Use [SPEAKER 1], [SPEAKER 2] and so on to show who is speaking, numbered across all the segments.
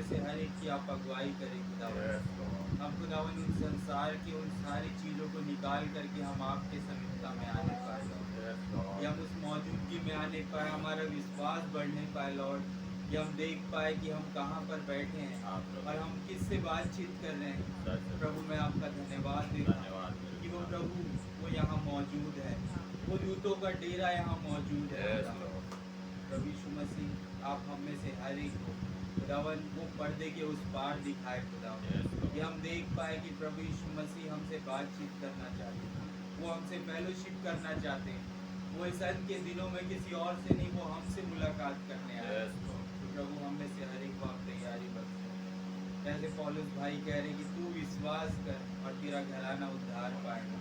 [SPEAKER 1] में से हर एक की आप अगुवाई करें खुदावन। हम खुदावन उन संसार की उन सारी चीज़ों को निकाल करके हम आपके समीपता में आने पाए लॉर्ड। कि हम उस मौजूदगी में आने पाए, हमारा विश्वास बढ़ने पाए लॉर्ड। कि हम देख पाए कि हम कहाँ पर बैठे हैं और हम किससे बातचीत कर रहे हैं। प्रभु मैं आपका धन्यवाद देता हूँ कि वो प्रभु वो यहाँ मौजूद है, वो दूतों का डेरा यहाँ मौजूद है। प्रभु यीशु मसीह आप हम में से हर एक को खुदावन वो पर्दे के उस पार दिखाए खुदावन, कि हम देख पाए कि प्रभु यीशु मसीह हमसे बातचीत करना चाहते हैं, वो हमसे फेलोशिप करना चाहते हैं। वो इस अंत के दिनों में किसी और से नहीं, वो हमसे मुलाकात करने आए। तो प्रभु हम में से हर एक को आप तैयारी बख्शे। जैसे पौलुस भाई कह रहे कि तू विश्वास कर और तेरा घराना उद्धार पाएगा।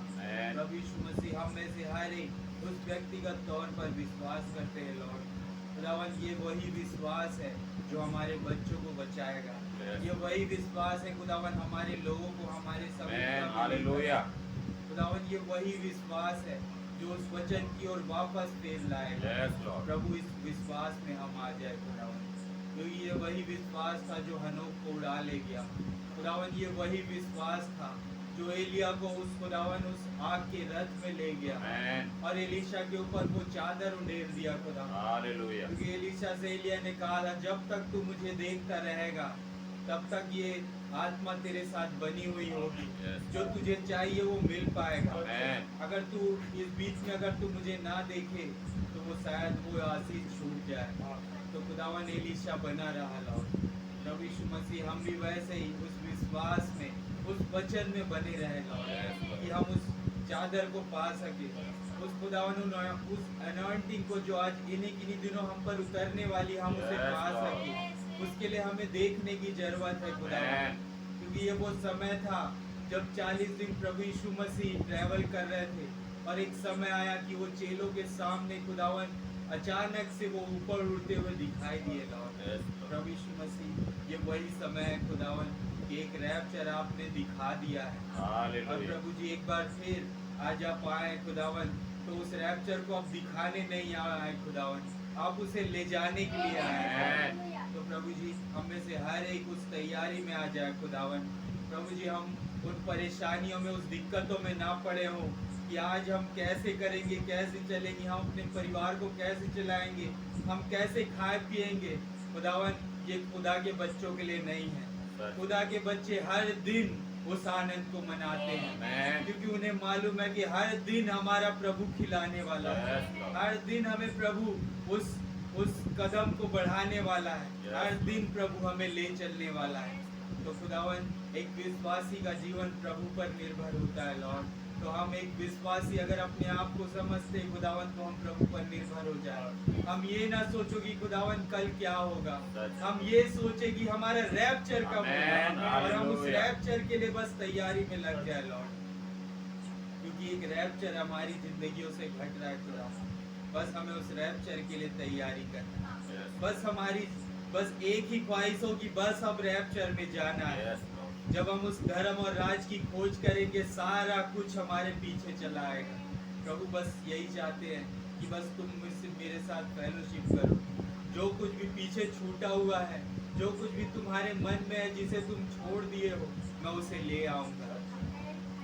[SPEAKER 1] प्रभु यीशु मसीह हम में से हर एक उस व्यक्तिगत तौर पर विश्वास करते हैं लॉर्ड। खुदावन ये वही विश्वास है जो हमारे बच्चों को बचाएगा। ये वही विश्वास है खुदावन हमारे लोगों को हमारे
[SPEAKER 2] हालेलुया।
[SPEAKER 1] खुदावन ये वही विश्वास है जो उस वचन की ओर वापस फेर लाएगा। प्रभु इस विश्वास में हम आ जाए खुदावन, क्योंकि ये वही विश्वास था जो हनोक को उड़ा ले गया। खुदावन ये वही विश्वास था जो एलिया को उस खुदावन उस आग के रथ में ले गया और एलीशा के ऊपर वो चादर उड़ेल दिया खुदावन। क्योंकि एलीशा से एलिया ने कहा था जब तक तू मुझे देखता रहेगा तब तक ये आत्मा तेरे साथ बनी हुई होगी, जो तुझे चाहिए वो मिल पाएगा। अगर तू इस बीच में अगर तू मुझे ना देखे तो वो शायद वो आशीष छूट जाए। तो खुदावन एलीशा बना रहा लॉर्ड। प्रभु यीशु मसीह हम भी वैसे ही उस विश्वास में उस वचन में बने रहे लॉर्ड, कि हम उस चादर को पा सके, उस खुदावन उस अनॉइंटिंग को जो आज इन्हीं दिनों हम पर उतरने वाली हम उसे पा सके। उसके लिए हमें देखने की जरूरत है खुदावन, क्योंकि ये वो समय था जब 40 दिन प्रभु यीशु मसीह ट्रैवल कर रहे थे और एक समय आया कि वो चेलों के सामने खुदावन अचानक से वो ऊपर उड़ते हुए दिखाई दिए लॉर्ड। प्रभु यीशु मसीह ये वही समय है खुदावन कि एक रैप्चर आपने दिखा दिया है। और प्रभु जी एक बार फिर आज आप आए खुदावन, तो उस रैप्चर को आप दिखाने नहीं आए खुदावन, आप उसे ले जाने के लिए आए हैं। तो प्रभु जी हम में से हर एक उस तैयारी में आ जाए खुदावन। प्रभु जी हम उन परेशानियों में उस दिक्कतों में ना पड़े हों कि आज हम कैसे करेंगे, कैसे चलेंगे, हम अपने परिवार को कैसे चलाएंगे, हम कैसे खाए पिएंगे। खुदावन ये खुदा के बच्चों के लिए नहीं है। खुदा के बच्चे हर दिन उस आनंद को मनाते हैं, क्योंकि उन्हें मालूम है कि हर दिन हमारा प्रभु खिलाने वाला है, हर दिन हमें प्रभु उस कदम को बढ़ाने वाला है, हर दिन प्रभु हमें ले चलने वाला है। तो खुदावन एक विश्वासी का जीवन प्रभु पर निर्भर होता है लॉर्ड। तो हम एक विश्वासी अगर अपने आप को समझते खुदावन तो हम प्रभु पर निर्भर हो जाए। हम ये ना सोचो कि खुदावन कल क्या होगा, हम ये सोचे कि हमारा रैप्चर कब होगा और हम उस रैप्चर के लिए बस तैयारी में लग जाए लॉर्ड। क्योंकि एक रैप्चर हमारी जिंदगियों से घट रहा है खुदावन, बस हमें उस रैप्चर के लिए तैयारी करना है। बस हमारी बस एक ही ख्वाहिश हो कि बस अब रैप्चर में जाना है। जब हम उस धर्म और राज की खोज करेंगे सारा कुछ हमारे पीछे चला आएगा। प्रभु बस यही चाहते हैं कि बस तुम मुझसे मेरे साथ फेलोशिप करो। जो कुछ भी पीछे छूटा हुआ है, जो कुछ भी तुम्हारे मन में है जिसे तुम छोड़ दिए हो, मैं उसे ले आऊँगा।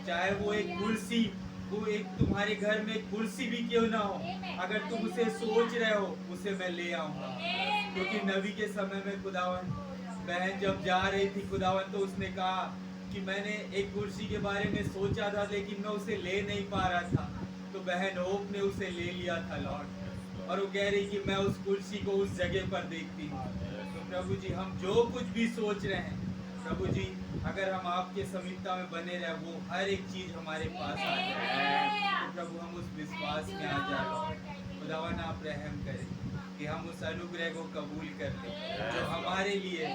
[SPEAKER 1] चाहे वो एक कुर्सी, वो एक तुम्हारे घर में एक कुर्सी भी क्यों ना हो, अगर तुम उसे सोच रहे हो उसे मैं ले आऊँगा। क्योंकि नबी के समय में खुदावन बहन जब जा रही थी खुदावन तो उसने कहा कि मैंने एक कुर्सी के बारे में सोचा था लेकिन मैं उसे ले नहीं पा रहा था। तो बहन होप ने उसे ले लिया था लॉर्ड, और वो कह रही कि मैं उस कुर्सी को उस जगह पर देखती हूँ। तो प्रभु जी हम जो कुछ भी सोच रहे हैं प्रभु जी, अगर हम आपके समीपता में बने रहे वो हर एक चीज हमारे पास आ जाए। तो प्रभु हम उस विश्वास में आ जाए लॉर्ड। खुदावन आप रहम करें कि हम उस अनुग्रह को कबूल कर लें जो हमारे लिए,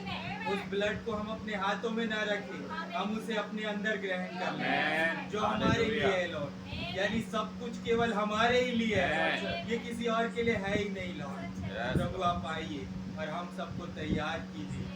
[SPEAKER 1] उस ब्लड को हम अपने हाथों में ना रखें, हम उसे अपने अंदर ग्रहण कर लें जो हमारे लिए है लॉर्ड। यानी सब कुछ केवल हमारे ही लिए है, ये किसी और के लिए है ही नहीं लॉर्ड। प्रभु आप आइए और हम सबको तैयार कीजिए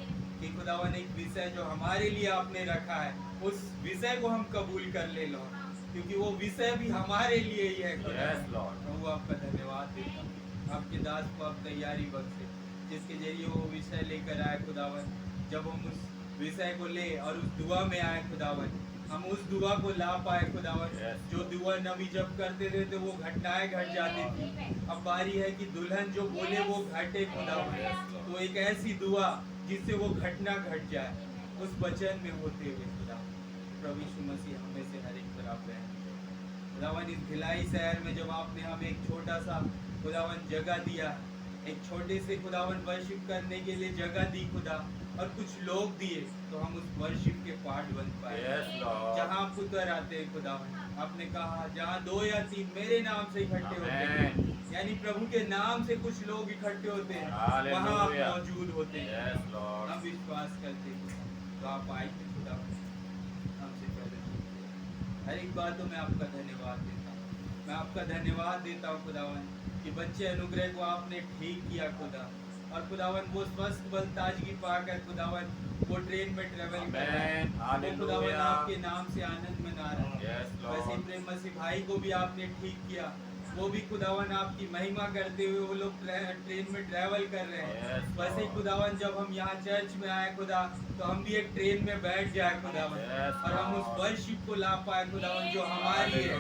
[SPEAKER 1] कि खुदावन एक विषय जो हमारे लिए आपने रखा है उस विषय को हम कबूल कर ले लॉर्ड, क्योंकि वो विषय भी हमारे लिए ही है। प्रभु आपका धन्यवाद देता हूँ, आपके दास को आप तैयारी बख्शे जिसके जरिए वो विषय लेकर आए खुदावन। जब हम उस विषय को ले और उस दुआ में आए खुदावन, हम उस दुआ को ला पाए खुदावन। जो दुआ नबी जब करते थे तो वो घटनाएं घट जाती थी। अब बारी है कि दुल्हन जो बोले वो घटे खुदावन। तो एक ऐसी दुआ जिससे वो घटना घट जाए, उस वचन में होते हुए खुदावन प्रभु यीशु मसीह हमें से हर एक तरफ है खुदावन। इस भिलाई शहर में जब आपने हमें एक छोटा सा खुदावन जगह दिया, एक छोटे से खुदावन वर्शिप करने के लिए जगह दी खुदा, और कुछ लोग दिए, तो हम उस वर्शिप के पार्ट बन पाए। जहाँ पुत्र आते हैं खुदावन, आपने कहा जहाँ 2 या 3 मेरे नाम से इकट्ठे होते हैं, यानी प्रभु के नाम से कुछ लोग इकट्ठे होते हैं, वहाँ आप मौजूद होते हैं। हम विश्वास करते हैं तो आप आए थे खुदावन, हमसे पहले हर एक बातों में आपका धन्यवाद देता हूँ। मैं आपका धन्यवाद देता हूँ खुदावन कि बच्चे अनुग्रह को आपने ठीक किया खुदा, और खुदावन वो स्वस्थ बल ताजगी पाकर खुदावन वो ट्रेन में ट्रेवल कर रहे हैं, वो खुदावन आपके नाम से आनंद मना रहे हैं। वैसे प्रेम मसीह भाई को भी आपने ठीक किया, वो भी खुदावन आपकी महिमा करते हुए वो लोग ट्रेन में ट्रेवल कर रहे हैं। वैसे ही खुदावन जब हम यहाँ चर्च में आए खुदा, तो हम भी एक ट्रेन में बैठ जाए खुदावन, और हम उस वर्शिप को ला पाए खुदावन जो हमारी है।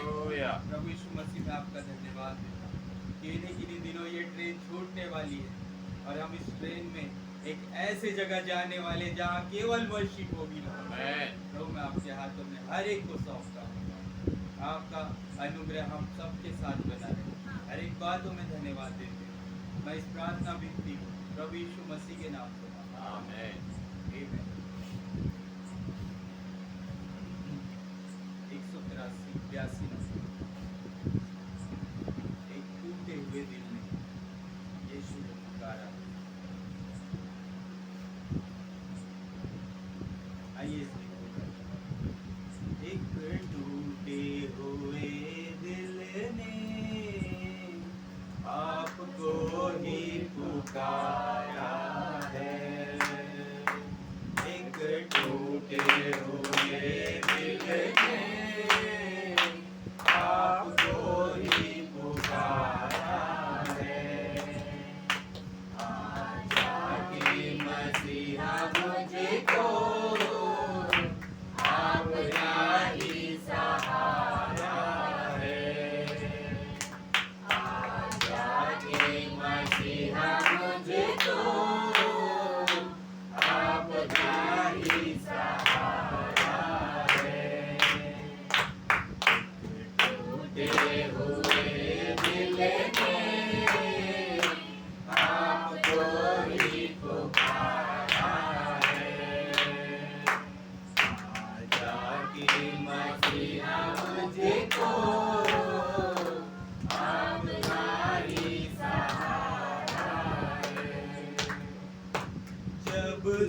[SPEAKER 1] प्रभु यीशु मसीह में आपका धन्यवाद देता हूँ कि इन्हीं दिनों ये ट्रेन छूटने वाली है, और हम इस ट्रेन में एक ऐसे जगह जाने वाले जहाँ केवल वर्शिप होगी। तो मैं आपके हाथों में हर एक को सौंपता हूँ। आपका अनुग्रह हम सबके साथ बना रहे, हर एक बातों में धन्यवाद देते हैं। मैं इस प्रार्थना विनती को प्रभु यीशु मसीह के नाम से आमीन। 183 एक टूटे हुए दिल में यीशु ने पुकारा। आइए एक टूटे हुए दिल ने आपको ही पुकारा है। एक टूटे हुए दिल ने आपको ही पुकारा है। आजा कि मसीहा मुझको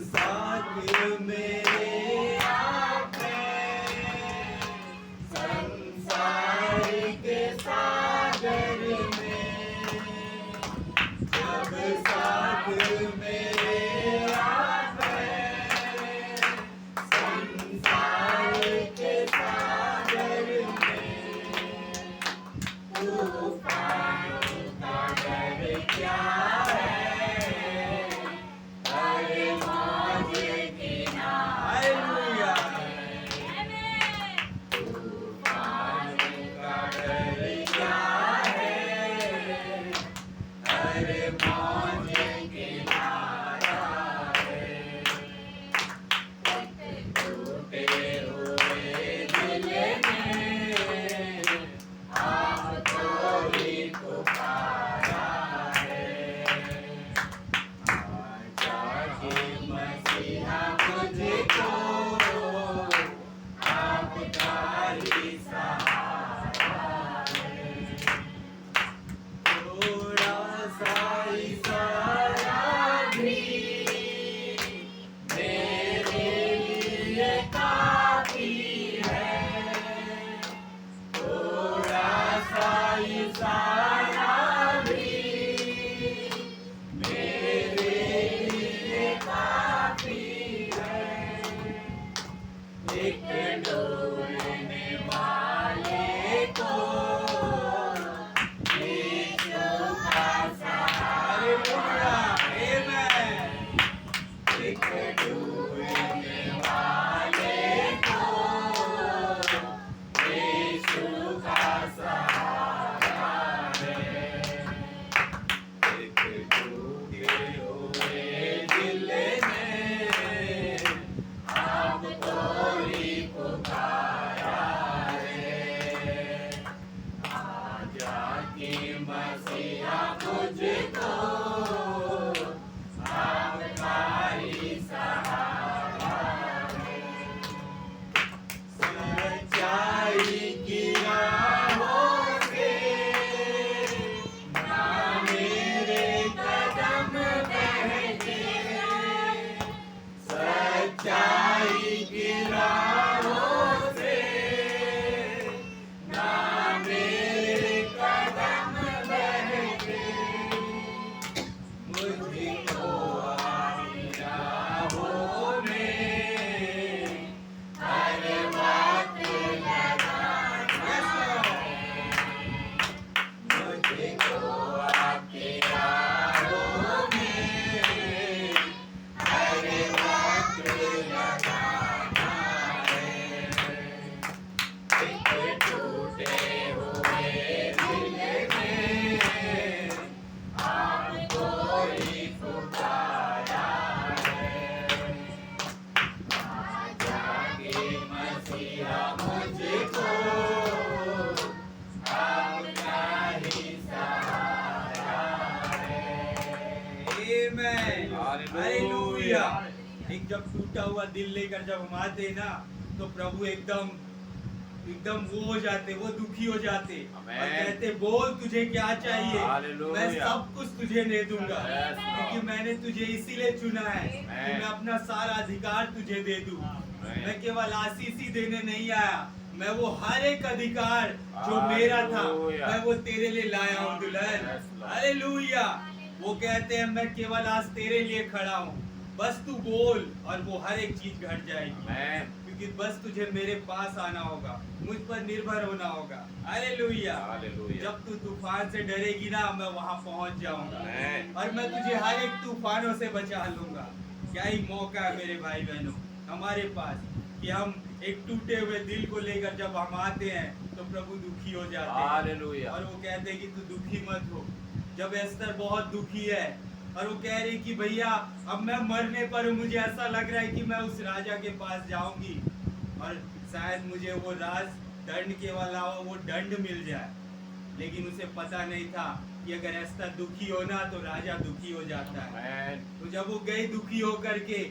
[SPEAKER 1] साथ मेरे आप हैं, संसार के सागर में, जब साथ मेरे आप हैं, संसार के सागर में, तूफान का डर क्या है। Hallelujah. Amen. एक जब टूटा हुआ दिल लेकर जब हम आते हैं ना, तो प्रभु एकदम वो हो जाते, वो दुखी हो जाते और कहते बोल तुझे क्या चाहिए, मैं सब कुछ तुझे दे दूंगा, क्योंकि मैंने तुझे इसीलिए चुना है कि मैं अपना सारा अधिकार तुझे दे दूं। मैं केवल आशीष ही देने नहीं आया, मैं वो हर एक अधिकार जो मेरा था मैं वो तेरे लिए लाया हूँ दुल्हन। हालेलुया। वो कहते हैं मैं केवल आज तेरे लिए खड़ा हूँ, बस तू बोल और वो हर एक चीज घट जाएगी, क्योंकि बस तुझे मेरे पास आना होगा, मुझ पर निर्भर होना होगा। हालेलुया। जब तू तूफान से डरेगी ना, मैं वहां पहुंच जाऊंगा और मैं तुझे हर एक तूफानों से बचा लूंगा। क्या ही मौका है मेरे भाई बहनों हमारे पास कि हम एक टूटे हुए दिल को लेकर जब हम आते हैं तो प्रभु दुखी हो जाते हैं और वो कहते हैं कि तू दुखी मत हो। जब एस्तर बहुत दुखी है और वो कह रही कि भैया अब मैं मरने पर हूँ, मुझे ऐसा लग रहा है कि मैं उस राजा के पास जाऊंगी और शायद मुझे वो राज दंड के अलावा वो दंड मिल जाए, लेकिन उसे पता नहीं था कि अगर एस्तर दुखी हो ना तो राजा दुखी हो जाता है। तो जब वो गई दुखी होकर के,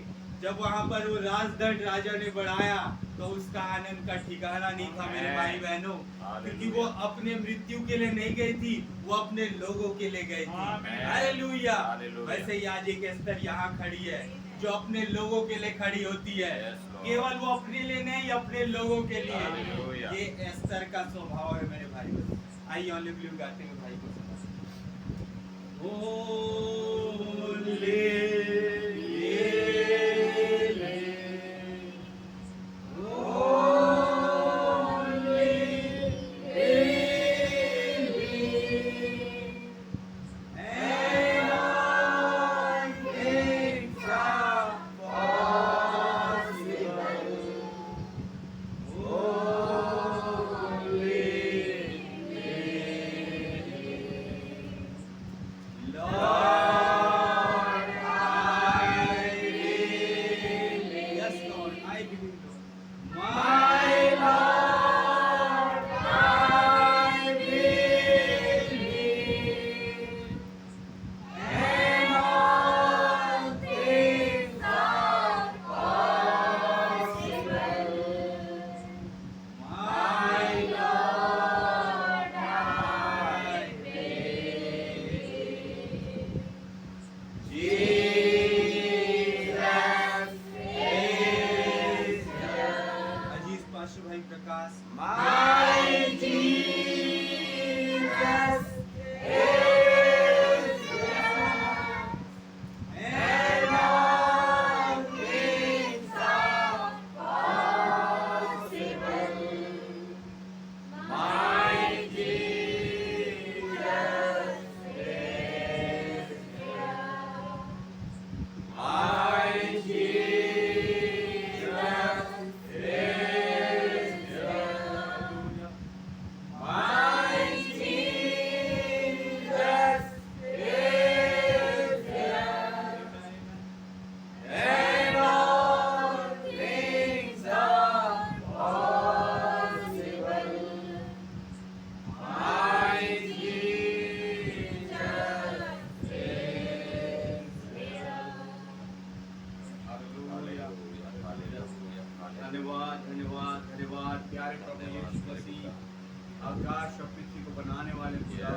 [SPEAKER 1] जब वहां पर वो राजदंड राजा ने बढ़ाया तो उसका आनंद का ठिकाना नहीं था मेरे भाई बहनों, क्योंकि वो अपने मृत्यु के लिए नहीं गई थी, वो अपने लोगों के लिए गई थी। हालेलुया। वैसे ही आज एक एस्तर यहाँ खड़ी है जो अपने लोगों के लिए खड़ी होती है, केवल वो अपने लिए नहीं, अपने लोगों के लिए। ये एस्तर का स्वभाव है मेरे भाई बहनों। आइए हालेलुया गाते हुए भाई को आकाश और पृथ्वी को बनाने वाले खुदा,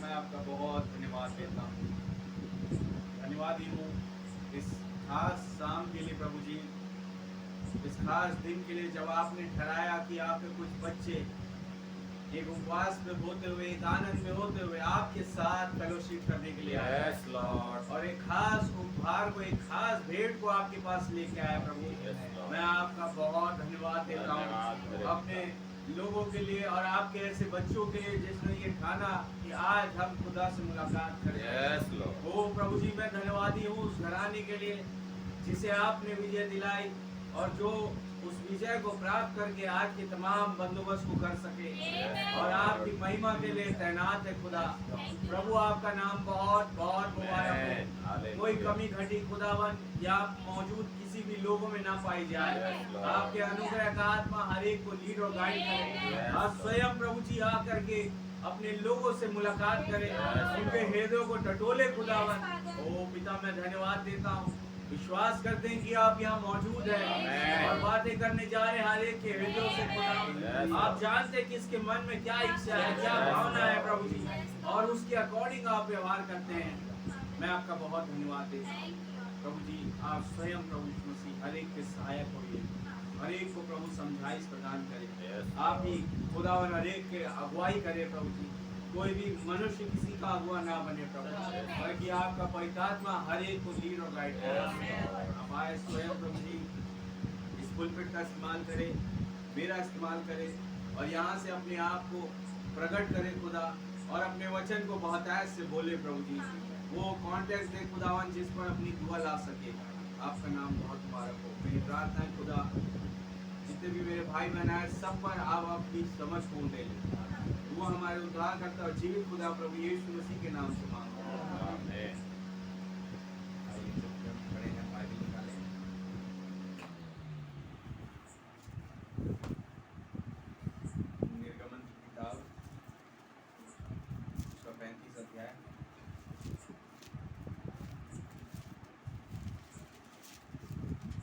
[SPEAKER 1] मैं आपका बहुत धन्यवाद देता हूँ। धन्यवादी हूँ इस खास शाम के लिए प्रभु जी, इस खास दिन के लिए जब आपने ठहराया कि आपके कुछ बच्चे एक उपवास में होते हुए, एक आनंद में होते हुए आपके साथ फेलोशिप करने के लिए आए और एक खास उपहार को, एक खास भेंट को आपके पास लेके आया प्रभु। मैं आपका बहुत धन्यवाद देता हूँ अपने लोगों के लिए और आपके ऐसे बच्चों के लिए जिसने ये ठाना कि आज हम खुदा से मुलाकात करें। ओ प्रभु जी, मैं धन्यवादी हूँ उस घराने के लिए जिसे आपने विजय दिलाई और जो उस विजय को प्राप्त करके आज के तमाम बंदोबस्त को कर सके और आपकी महिमा के लिए तैनात है खुदा। प्रभु आपका नाम बहुत बहुत मुबारक हो। कोई कमी घटी खुदावन या मौजूद किसी भी लोगों में ना पाई जाए। आपके अनुग्रह का आत्मा हर एक को लीड और गाइड करे। आप स्वयं प्रभु जी आकर के अपने लोगों से मुलाकात करें, उनके हृदयों को टटोले खुदावन। ओ पिता, मैं धन्यवाद देता हूँ विश्वास करते हैं कि आप यहाँ मौजूद हैं और बातें करने जा रहे हैं हर एक के हृदयों से खुदा। आप जानते हैं कि इसके मन में क्या इच्छा है, क्या भावना है प्रभु जी, और उसके अकॉर्डिंग आप व्यवहार करते हैं। मैं आपका बहुत धन्यवाद देता हूँ प्रभु जी। आप स्वयं प्रभु यीशु मसीह हर एक के सहायक होइए, हर एक को प्रभु समझाइश प्रदान करें। आप ही खुदावन हर एक के अगुवाई करें प्रभु जी। कोई भी मनुष्य किसी का अगुआ ना बने प्रभु, बल्कि आपका पवित्र आत्मा हर एक को लीड और गाइड करे। आप आए स्वयं प्रभु जी इस पुलपिट का इस्तेमाल करें, मेरा इस्तेमाल करें और यहाँ से अपने आप को प्रकट करें खुदा, और अपने वचन को बहुतायत से बोले प्रभु जी। वो कॉन्टेक्स्ट दे खुदावन जिस पर अपनी दुआ ला सके। आपका नाम बहुत मुबारक हो। मेरी प्रार्थना है खुदा, जितने भी मेरे भाई बहन हैं सब पर आप अपनी समझ को दे लें। वो हमारे उद्धार करता और जीवित खुदा प्रभु यीशु मसीह के नाम से मांगो, आमीन। खड़े हैं, बाइबल निकालें। निर्गमन की किताब उसका 35 अध्याय।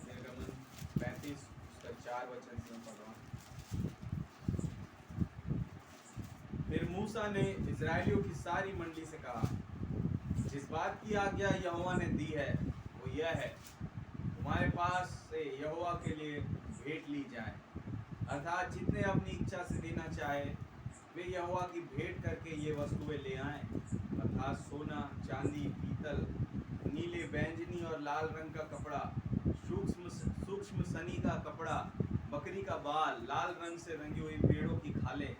[SPEAKER 1] निर्गमन 35 उसका 4 वचन से मैं पढ़ रहा हूँ। फिर मूसा ने इजराइलियों की सारी मंडली से कहा, जिस बात की आज्ञा यहोवा ने दी है वो यह है, तुम्हारे पास से यहोवा के लिए भेंट ली जाए, अर्थात जितने अपनी इच्छा से देना चाहे वे यहोवा की भेंट करके ये वस्तुएं ले आएं, अर्थात सोना, चांदी, पीतल, नीले, बैंगनी और लाल रंग का कपड़ा, सूक्ष्म सनी का कपड़ा, बकरी का बाल, लाल रंग से रंगी हुई भेड़ों की खालें,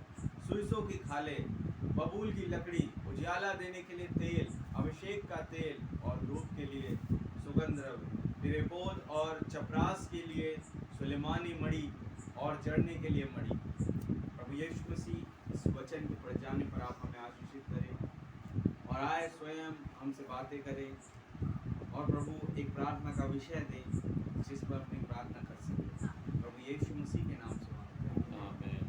[SPEAKER 1] सुइसों की खालें, बबूल की लकड़ी, उजाला देने के लिए तेल, अभिषेक का तेल और धूप के लिए सुगंध द्रव्य, तिरेपोद और चपरास के लिए सुलेमानी मणि और जड़ने के लिए मणि। प्रभु यीशु मसीह इस वचन के पढ़ जाने पर आप हमें आशीषित करें और आए स्वयं हमसे बातें करें, और प्रभु एक प्रार्थना का विषय दें जिस पर अपनी प्रार्थना कर सकें। प्रभु यीशु मसीह के नाम से मांगते हैं, आमीन।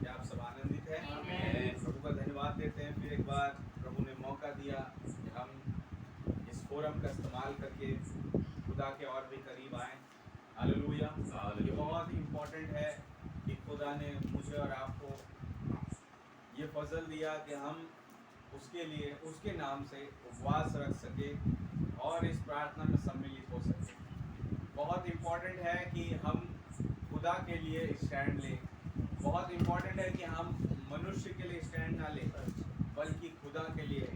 [SPEAKER 1] आप सब आनंदित हैं? प्रभु का धन्यवाद देते हैं फिर एक बार प्रभु ने मौका दिया कि हम इस फोरम का इस्तेमाल करके खुदा के और भी करीब आए। हालेलुया। ये बहुत ही इम्पोर्टेंट है कि खुदा ने मुझे और आपको ये फजल दिया कि हम उसके लिए, उसके नाम से उपवास रख सके और इस प्रार्थना में सम्मिलित हो सके। बहुत इम्पोर्टेंट है कि हम खुदा के लिए स्टैंड लें। बहुत इम्पोर्टेंट है कि हम मनुष्य के लिए स्टैंड ना लें, बल्कि खुदा के लिए,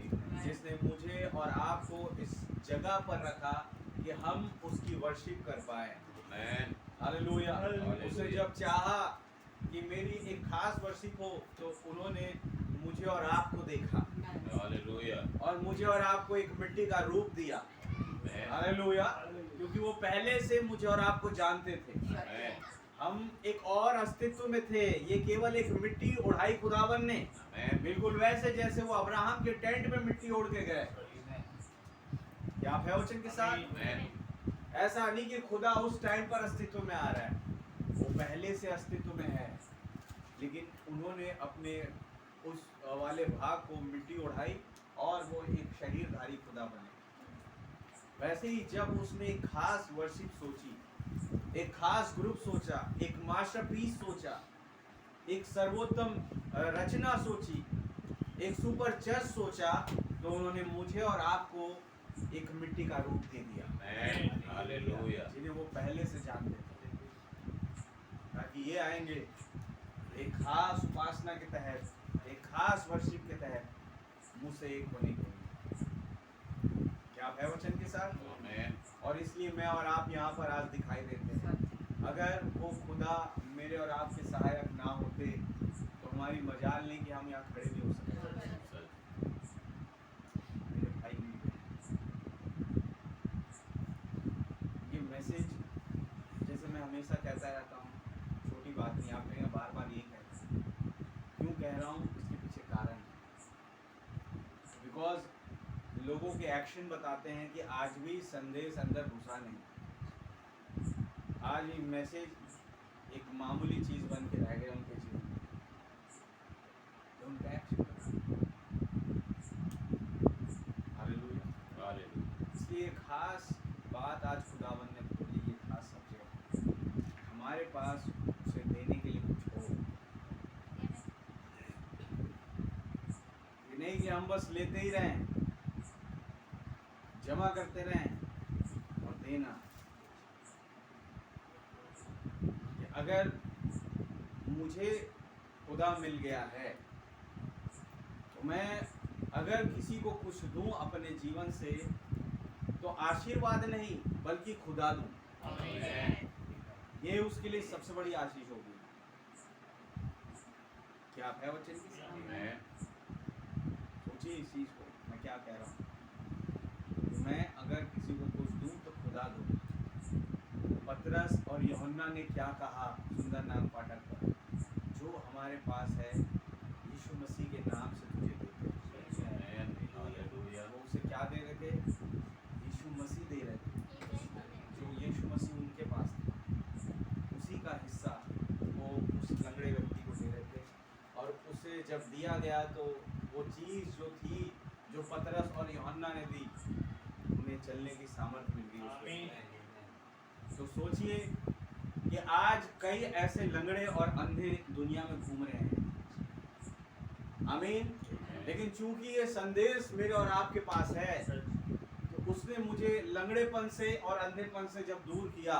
[SPEAKER 1] जिसने मुझे और आपको इस जगह पर रखा कि हम उसकी वर्शिप कर पाए। हालेलुया। उसने जब चाहा कि मेरी एक खास वर्शिप हो तो उन्होंने मुझे और आपको देखा। हालेलुया। और मुझे और आपको एक मिट्टी का रूप दिया। हालेलुया। क्योंकि वो पहले से मुझे और आपको जानते थे। हम एक और अस्तित्व में थे, ये केवल एक मिट्टी उड़ाई खुदावन ने, बिल्कुल वैसे जैसे वो अब्राहम के टेंट में मिट्टी उड़ के गए। क्या आप है वचन के साथ? ऐसा नहीं कि खुदा उस टाइम पर अस्तित्व में आ रहा है, वो पहले से अस्तित्व में है, लेकिन उन्होंने अपने उस वाले भाग को मिट्टी उड़ाई और वो एक शरीरधारी खुदा बने। वैसे ही जब उसने एक खास वर्शिप सोची, एक खास ग्रुप सोचा, एक मास्टरपीस सोचा, एक सर्वोत्तम रचना सोची, एक सुपर चर्च सोचा, तो उन्होंने मुझे और आपको एक मिट्टी का रूप दे दिया। हालेलुया। जिन्हें वो पहले से जानते थे, ताकि ये आएंगे एक खास उपासना के तहत, एक खास वर्शिप के तहत मुझसे एक होने के लिए। क्या आप है वचन के साथ? और इसलिए मैं और आप यहाँ पर आज दिखाई देते हैं। अगर वो खुदा मेरे और आपके सहायक ना होते तो हमारी मजाल नहीं कि हम यहाँ खड़े नहीं हो सकते। मेरे भाई ये मैसेज, जैसे मैं हमेशा कहता रहता हूँ, छोटी बात नहीं, आप कहेंगे बार बार यही कहते हैं। क्यों कह रहा हूँ? इसके पीछे कारण है। बिकॉज लोगों के एक्शन बताते हैं कि आज भी संदेश अंदर घुसा नहीं। आज ये मैसेज एक मामूली चीज बन के रह गया उनके जीवन में। उनका एक्शन इसलिए खास बात आज खुदावन ने बोली, ये खास सब्जेक्ट हमारे पास उसे देने के लिए कुछ हो। ये नहीं कि हम बस लेते ही रहें, जमा करते रहें और देना। अगर मुझे खुदा मिल गया है तो मैं अगर किसी को कुछ दूं अपने जीवन से तो आशीर्वाद नहीं बल्कि खुदा दूं। ये उसके लिए सबसे बड़ी आशीष होगी। क्या आप है वचन की? सोचिए इस चीज को, मैं क्या कह रहा हूँ। मैं अगर किसी को कुछ दूं तो खुदा दूं। पतरस और यूहन्ना ने क्या कहा सुंदर नाम फाटक पर, जो हमारे पास है यीशु मसीह के नाम से तुझे देते हैं। वो उसे क्या दे रहे थे? यीशु मसीह दे रहे थे। जो यीशु मसीह उनके पास था उसी का हिस्सा वो उस लंगड़े व्यक्ति को दे रहे थे। और उसे जब दिया गया तो वो चीज़ जो थी, जो पतरस और यूहन्ना ने दी, उन्हें चलने की सामर्थ्य मिल गई। तो सोचिए कि आज कई ऐसे लंगड़े और अंधे दुनिया में घूम रहे हैं। आमीन। लेकिन चूंकि ये संदेश मेरे और आपके पास है तो उसने मुझे लंगड़ेपन से और अंधेपन से जब दूर किया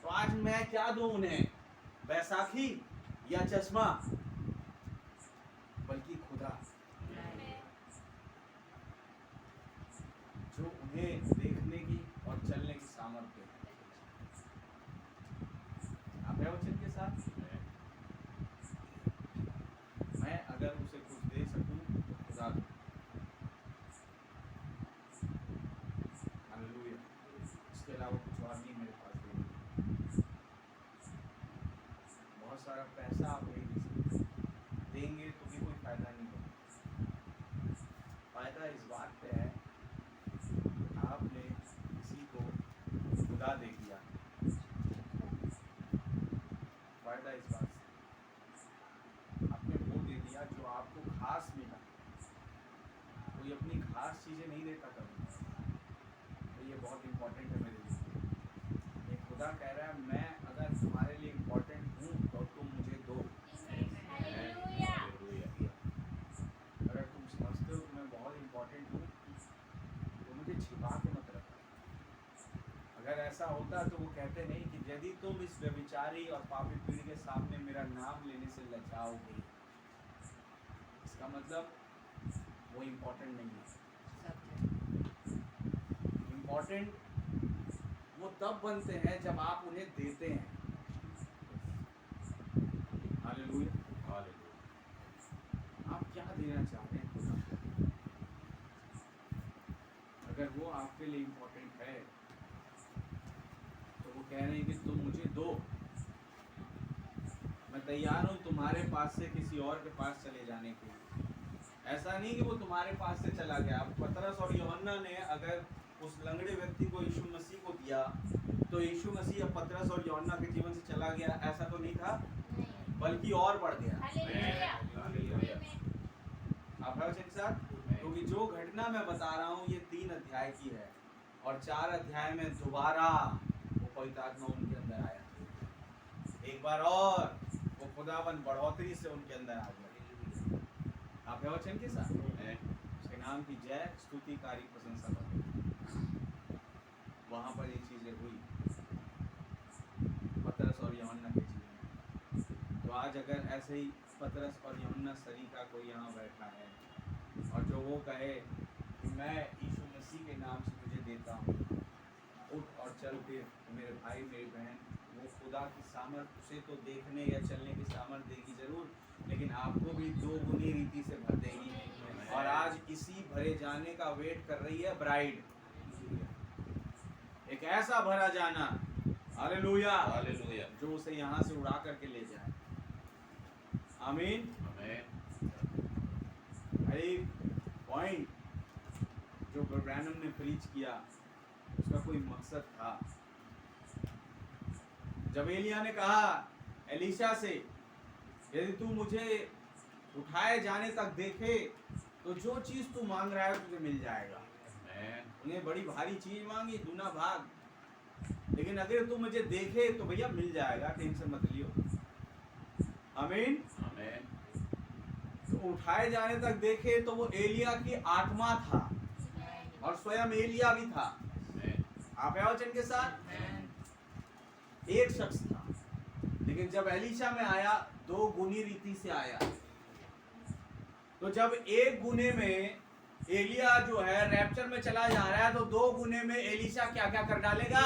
[SPEAKER 1] तो आज मैं क्या दूं उन्हें? बैसाखी या चश्मा? बल्कि खुदा, जो उन्हें देखने की और चलने की सामर्थ्य है। आप है वचन के साथ? मैं अगर उसे कुछ दे सकूं तो खुदा दूं। हालेलुया। इसके अलावा कुछ और नहीं मेरे पास देने। बहुत सारा पैसा आप नहीं दे सकते, देंगे तो भी कोई फायदा नहीं होगा। फायदा इस बात पे है आपने किसी को खुदा दे दिया। फायदा इस बात से आपने वो दे दिया जो आपको खास मिला। कोई अपनी खास चीज़ें नहीं देता कभी, तो ये बहुत इम्पोर्टेंट है मेरे लिए। ये खुदा कह रहा है मैं अगर तुम्हारे लिए इम्पोर्टेंट हूँ तो तुम मुझे दो। अगर तुम समझते हो कि मैं बहुत इम्पोर्टेंट हूँ तो मुझे छिपा के मत रखो। अगर ऐसा होता तो वो कहते नहीं कि यदि तुम इस व्यभिचारी और पापी पीढ़ी के सामने मेरा नाम लेने से लजाओगे, इसका मतलब वो इम्पोर्टेंट नहीं है। इम्पोर्टेंट वो तब बनते हैं जब आप उन्हें देते हैं। हालेलुया। आप क्या देना चाहते हैं खुदा को? अगर वो आपके लिए इम्पोर्टेंट है तो वो कह रहे हैं कि तुम मुझे दो, मैं तैयार हूँ तुम्हारे पास से किसी और के पास चले जाने के लिए। ऐसा नहीं कि वो तुम्हारे पास से चला गया। पतरस और यूहन्ना ने अगर उस लंगड़े व्यक्ति को यीशु मसीह को दिया तो यीशु मसीह अब पतरस और यूहन्ना के जीवन से चला गया, ऐसा तो नहीं था, बल्कि और बढ़ गया। आप है उसके साथ? क्योंकि जो घटना मैं बता रहा हूँ ये 3 अध्याय की है और 4 अध्याय में दोबारा वो पवित्र आत्मा उनके अंदर आया। एक बार और वो खुदावन बढ़ोतरी से उनके अंदर आ गया। आप है वचन के साथ? उसके नाम की जय स्तुतिकारी प्रशंसा करो। वहाँ पर ये चीज़ें हुई पतरस और यूहन्ना के जीवन में। तो आज अगर ऐसे ही पतरस और यूहन्ना सरीका कोई यहाँ बैठा है और जो वो कहे कि मैं यीशु मसीह के नाम से तुझे देता हूँ, उठ और चल फिर, तो मेरे भाई मेरी बहन, वो खुदा की सामर्थ उसे तो देखने या चलने की सामर्थ देगी जरूर, लेकिन आपको भी 2 गुनी रीति से भर देगी। और आज इसी भरे जाने का वेट कर रही है ब्राइड, एक ऐसा भरा जाना, हालेलुया, हालेलुया, जो उसे यहाँ से उड़ा करके ले जाए। आमीन। भाई पॉइंट जो ब्रैनम ने प्रीच किया उसका कोई मकसद था। जब एलिया ने कहा एलीशा से, यदि तू मुझे उठाए जाने तक देखे तो जो चीज तू मांग रहा है तुझे मिल जाएगा। उन्हें बड़ी भारी चीज मांगी, दूना भाग, लेकिन अगर तू मुझे देखे तो भैया मिल जाएगा, टेंशन मत लियो। आमीन। तो उठाए जाने तक देखे तो वो एलिया की आत्मा था और स्वयं एलिया भी था। आप हैं वचन के साथ? एक शख्स था, लेकिन जब एलीशा में आया 2 गुनी रीति से आया। तो जब 1 गुने में एलिया जो है रैप्चर में चला जा रहा है, तो 2 गुने में एलीशा क्या क्या कर डालेगा?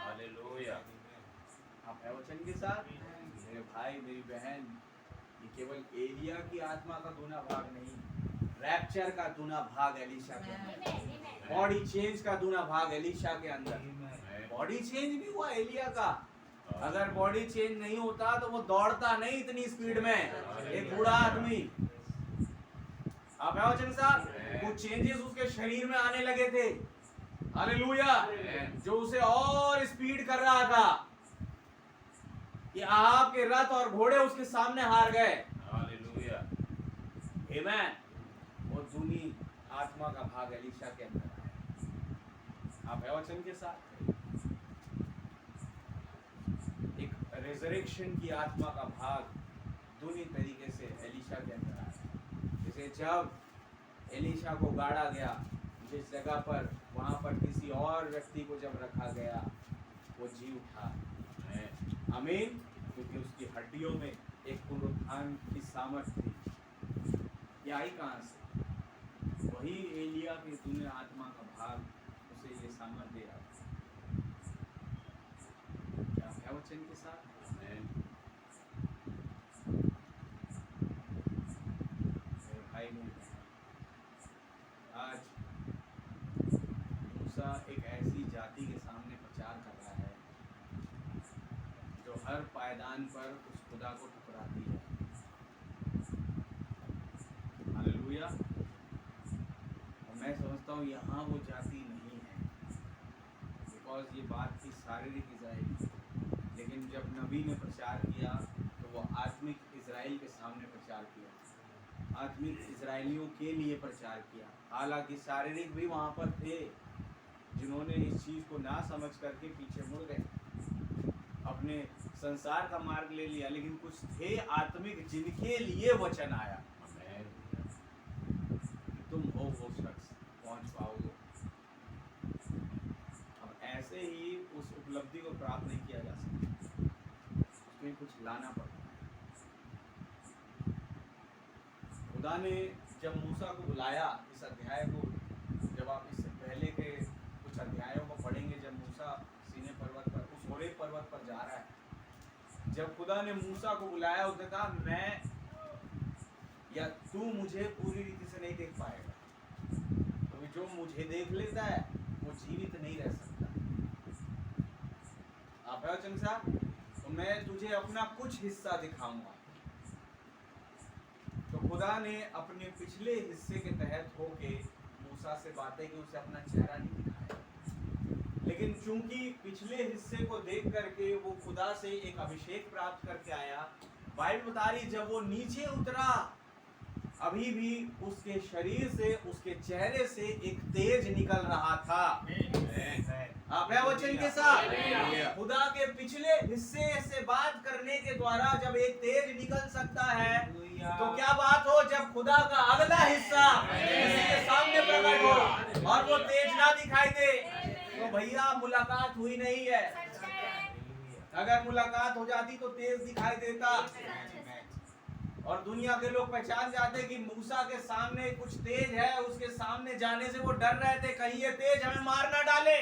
[SPEAKER 1] हालेलुया। आप हैं वचन के साथ? मेरे भाई मेरी बहन, ये केवल एलिया की आत्मा का दूना भाग नहीं, रैप्चर का दूना भाग एलीशा के अंदर, बॉडी चेंज का दूना भाग एलीशा के अंदर। बॉडी चेंज भी हुआ एलिया का। अगर बॉडी चेंज नहीं होता तो वो दौड़ता नहीं इतनी स्पीड में, एक बूढ़ा आदमी। आप हैं वचन साहब? कुछ चेंजेस उसके शरीर में आने लगे थे, हालेलुया, जो उसे और स्पीड कर रहा था कि आपके रथ और घोड़े उसके सामने हार गए। हालेलुया, आमीन। वो दूनी आत्मा का भाग एलीशा के अंदर आया। आप हैं वचन के साथ? एक रिजरेक्शन की आत्मा का भाग दूनी तरीके से एलीशा के अंदर आया। जैसे जब एलीशा को गाड़ा गया जिस जगह पर, वहां पर किसी और व्यक्ति को जब रखा गया, वो जी उठा। आमीन। क्योंकि उसकी हड्डियों में एक पुनरुत्थान की सामर्थ्य थी। ये आई कहां से? वही एलिया के दूनी आत्मा का भाग उसे ये सामर्थ्य दे रहा था। क्या है वचन के साथ? भाई आज मूसा एक ऐसी जाति के सामने प्रचार कर रहा है जो हर पायदान पर उस खुदा को ठुकराती है। हालेलुया। और मैं समझता हूँ यहाँ वो जाति नहीं है, बिकॉज ये बात थी शारीरिक इजराइल, लेकिन जब नबी ने प्रचार किया तो वो आत्मिक इजराइल के सामने प्रचार किया, आत्मिक इजराइलियों के लिए प्रचार किया। हालांकि शारीरिक भी वहाँ पर थे जिन्होंने इस चीज़ को ना समझ करके पीछे मुड़ गए, अपने संसार का मार्ग ले लिया, लेकिन कुछ थे आत्मिक जिनके लिए वचन आया। तुम हो वो शख्स, पहुंच पाओगे। अब ऐसे ही उस उपलब्धि को प्राप्त नहीं किया जा सकता, उसमें कुछ लाना पड़ता है। खुदा ने जब मूसा को बुलाया, इस अध्याय को जब आप इससे पहले के कुछ अध्यायों को पढ़ेंगे, जब मूसा सीने पर्वत पर, उस होरेब पर्वत पर जा रहा है, जब खुदा ने मूसा को बुलाया, उसने कहा मैं या तू मुझे पूरी रीति से नहीं देख पाएगा, तो जो मुझे देख लेता है वो जीवित नहीं रह सकता। आप है वचन साहब? तो मैं तुझे अपना कुछ हिस्सा दिखाऊंगा। तो खुदा ने अपने पिछले हिस्से के तहत होके मूसा से बातें की, उसे अपना चेहरा नहीं दिखाया, लेकिन चूंकि पिछले हिस्से को देख करके वो खुदा से एक अभिषेक प्राप्त करके आया, बाइबल बता रही जब वो नीचे उतरा, अभी भी उसके शरीर से, उसके चेहरे से एक तेज निकल रहा था। आप है वचन के साथ? खुदा के पिछले हिस्से से बात करने के द्वारा जब एक तेज निकल सकता है, तो क्या बात हो जब खुदा का अगला हिस्सा किसी के सामने प्रकट हो और वो तेज ना दिखाई दे, तो भैया मुलाकात हुई नहीं है। अगर मुलाकात हो जाती तो तेज दिखाई देता और दुनिया के लोग पहचान जाते कि मूसा के सामने कुछ तेज है, उसके सामने जाने से वो डर रहे थे कहीं ये तेज हमें मार ना डाले।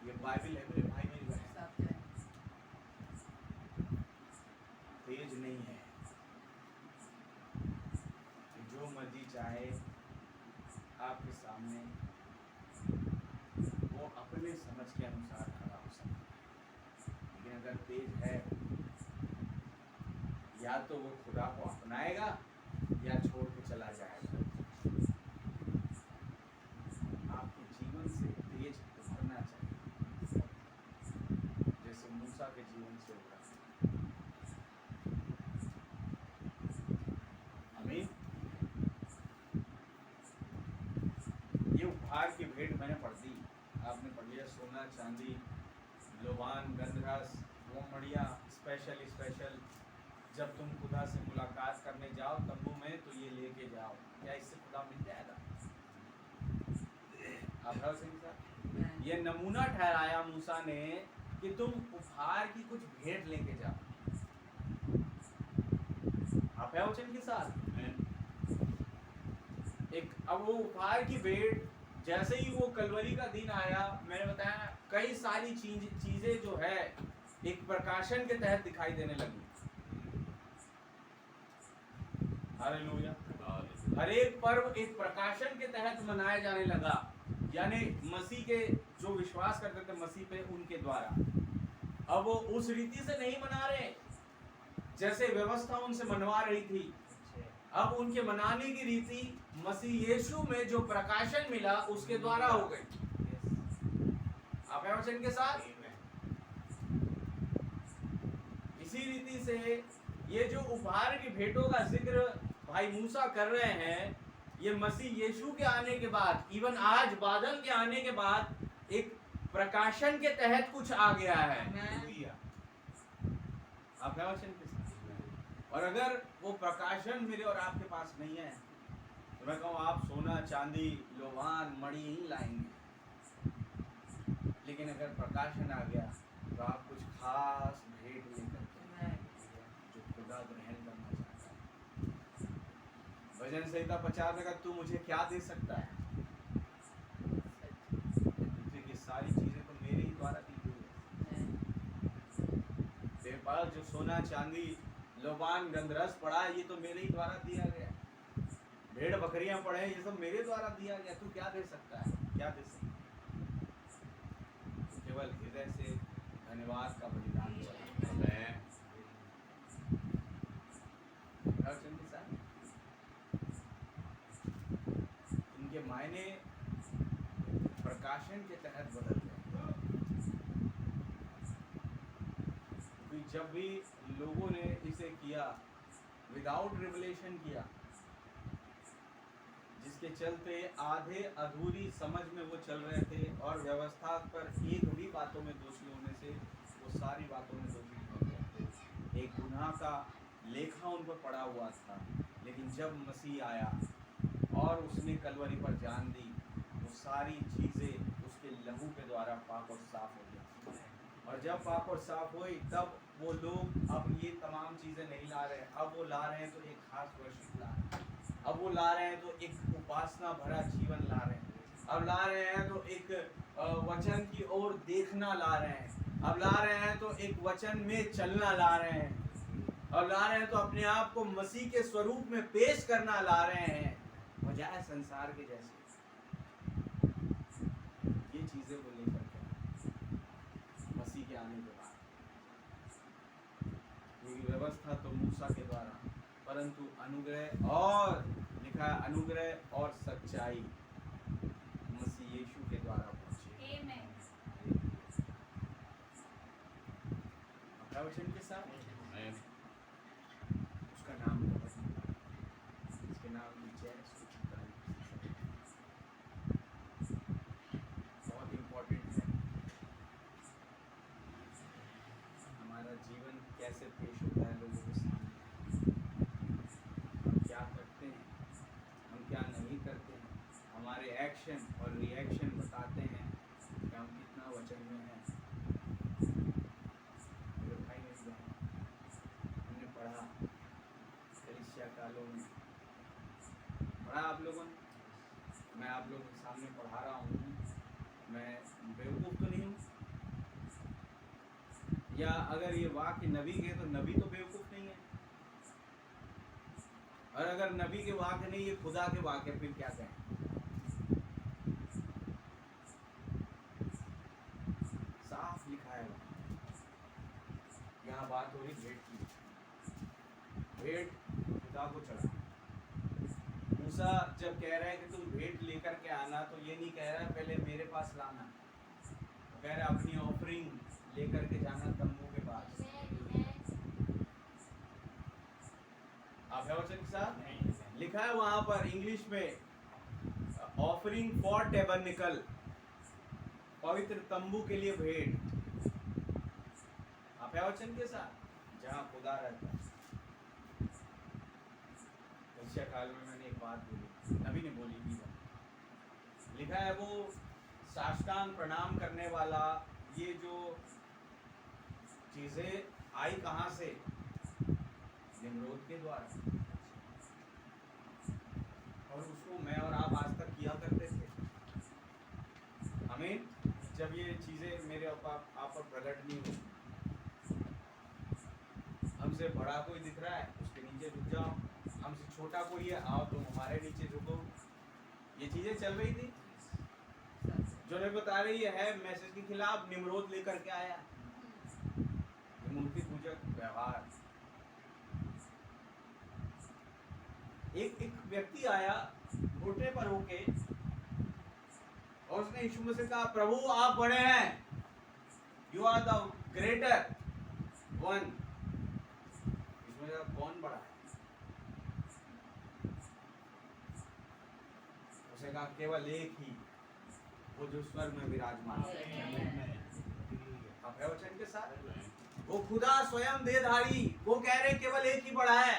[SPEAKER 1] ये बाइबल है मेरे भाई मेरी बहन, तेज नहीं है जो मर्जी चाहे आपके सामने वो अपने समझ के अनुसार खड़ा हो सकता है, लेकिन अगर तेज है या तो वो खुदा को अपनाएगा या छोड़ के चला जाएगा। आपके जीवन से तेज दी। आपने पढ़ लिया सोना चांदी लोबान गंधरस वो मड़िया स्पेशल जब तुम खुदा से मुलाकात करने जाओ तंबू में तो ये लेके जाओ। क्या इससे खुदा मिल जाएगा? आप सिंह ये नमूना ठहराया मूसा ने कि तुम उपहार की कुछ भेंट लेके जाओ। आप है वचन के साथ एक अब वो उपहार की भेंट जैसे ही वो कलवरी का दिन आया, मैंने बताया कई सारी चीजें जो है एक प्रकाशन के तहत दिखाई देने लगी। हालेलुया। हर एक पर्व एक प्रकाशन के तहत मनाया जाने लगा, यानी मसीह के जो विश्वास करते थे मसीह पे उनके द्वारा। अब वो उस रीति से नहीं मना रहे जैसे व्यवस्था उनसे मनवा रही थी। अब उनके मनाने की रीति मसीह यीशु में जो प्रकाशन मिला उसके द्वारा हो गई। आप हैं वचन के साथ? इसी रीति से ये जो उपहार की भेंटों का जिक्र भाई मूसा कर रहे हैं, ये मसीह यीशु के आने के बाद, इवन आज बादल के आने के बाद एक प्रकाशन के तहत कुछ आ गया है। आप हैं वचन के साथ? और अगर वो प्रकाशन मेरे और आपके पास नहीं है तो मैं कहूँ आप सोना चांदी लोहान मणि ही लाएंगे, लेकिन अगर प्रकाशन आ गया तो आप कुछ खास भेंट लेकर के जो खुदा ग्रहण करना चाहता है। भजन संहिता 50 में कहा तू मुझे क्या दे सकता है? पृथ्वी की सारी चीजें तो मेरे ही द्वारा दी हुई है। तेरे पास जो सोना चांदी लोबान गंधरस पड़ा ये तो मेरे ही द्वारा दिया गया। भेड़ बकरियां पड़े ये सब मेरे द्वारा दिया गया। तू क्या दे सकता है? क्या दे सकता है? केवल हृदय से धन्यवाद का बलिदान चढ़ाना। इनके मायने प्रकाशन के तहत बदल गए। जब भी लोगों ने इसे किया विदाउट रिवलेशन किया, जिसके चलते आधे अधूरी समझ में वो चल रहे थे और व्यवस्था पर एक भी बातों में दोषी होने से वो सारी बातों में दोषी हो गए। एक गुनाह का लेखा उन पर पड़ा हुआ था, लेकिन जब मसीह आया और उसने कलवरी पर जान दी, वो सारी चीज़ें उसके लहू के द्वारा पाक और साफ हो गई। और जब पाक और साफ हुई तब वो लोग अब ये तमाम चीज़ें नहीं ला रहे, अब वो ला रहे हैं तो एक खास वर्षिप ला रहे हैं, अब वो ला रहे हैं तो एक उपासना भरा जीवन ला रहे हैं, अब ला रहे हैं तो एक वचन की ओर देखना ला रहे हैं, अब ला रहे हैं तो एक वचन में चलना ला रहे हैं, अब ला रहे हैं तो अपने आप को मसीह के स्वरूप में पेश करना ला रहे हैं, बजाय संसार के जैसे। ये चीज़ें वो लेकर के मसीह के आने के बाद, क्योंकि व्यवस्था तो मूसा के द्वारा, परंतु अनुग्रह और लिखा है अनुग्रह और सच्चाई मसीह यीशु के द्वारा पहुंचे। अपना वचन के साथ उसका नाम इसके नाम की जय बहुत इम्पोर्टेंट है। हमारा जीवन कैसे पेश होता है लोगों के सामने, हम क्या करते हैं, हम क्या नहीं करते हैं, हमारे एक्शन और रिएक्शन बताते हैं कि हम कितना वचन में हैं। मेरे भाई मेरी बहन, हमने पढ़ा कलीसिया कालों में, पढ़ा आप लोगों ने, मैं आप लोगों के सामने पढ़ा रहा हूँ, मैं बेवकूफ़ तो नहीं हूँ। या अगर ये वाक्य नबी के तो नबी तो बेवकूफ़ नहीं है, और अगर नबी के वाक्य नहीं ये खुदा के वाक्य, फिर क्या कहें? साफ लिखा है यहाँ बात हो रही भेंट की। भेंट खुदा को चढ़ा। मूसा जब कह रहा है कि तुम भेंट लेकर के आना, तो ये नहीं कह रहा है पहले मेरे पास लाना, तो कह रहा है अपनी ऑफरिंग लेकर के जाना तंबू के पास। आप है वचन के साथ? लिखा है वहां पर इंग्लिश में ऑफरिंग फॉर टेबरनिकल, पवित्र तंबू के लिए भेंट। आप है वचन के साथ जहां खुदा रहता है। कलिसिया काल में मैंने एक बात बोली, नबी ने बोली थी, लिखा है वो साष्टांग प्रणाम करने वाला, ये जो चीजें आई कहां से? निम्रोद के द्वारा। और उसको मैं और आप आज तक किया करते थे। आमीन। जब ये चीजें मेरे आप पर प्रकट नहीं हुई, हमसे बड़ा कोई दिख रहा है उसके नीचे झुक जाओ, हमसे छोटा कोई है आओ तुम हमारे नीचे झुको, ये चीजें चल रही थी। जो ने बता रही है मैसेज के खिलाफ निम्रोद लेकर के आया, मूर्ति पूजक व्यवहार। एक व्यक्ति आया घुटने पर होके और उसने यीशु मसीह से कहा, प्रभु आप बड़े हैं, you are the greater one. यीशु मसीह कहा, कौन बड़ा है? उसने कहा केवल एक ही, वो जो स्वर्ग में विराजमान है। आप है वचन के साथ, वो खुदा स्वयं देहधारी, वो कह रहे केवल एक ही बड़ा है।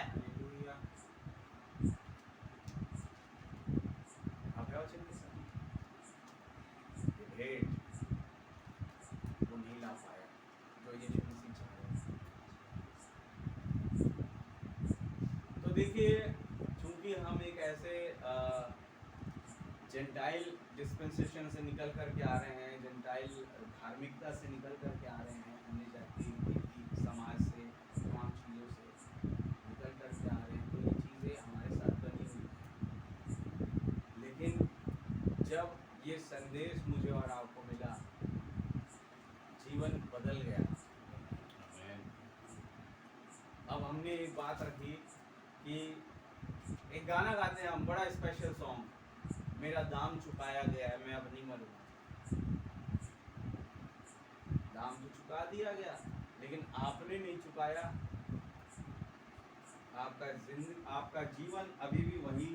[SPEAKER 1] आप है वचन के साथ, भेंट वो नहीं ला पाया जो यीशु मसीह चाह रहे। तो देखिए, चूंकि हम एक ऐसे जेंटाइल डिस्पेंसेशन से निकल करके आ रहे हैं, जेंटाइल धार्मिकता से निकल करके आ रहे हैं, अन्य जाति समाज से, तमाम चीज़ों से निकल करके आ रहे हैं, तो ये चीज़ें हमारे साथ बनी हुई। लेकिन जब ये संदेश मुझे और आपको मिला, जीवन बदल गया। अब हमने एक बात रखी कि एक गाना गाते हैं हम, बड़ा स्पेशल सॉन्ग, मेरा दाम चुकाया गया है, मैं अब नहीं मरूंगा। दाम तो चुका दिया गया, लेकिन आपने नहीं चुकाया। आपका जीवन अभी भी वही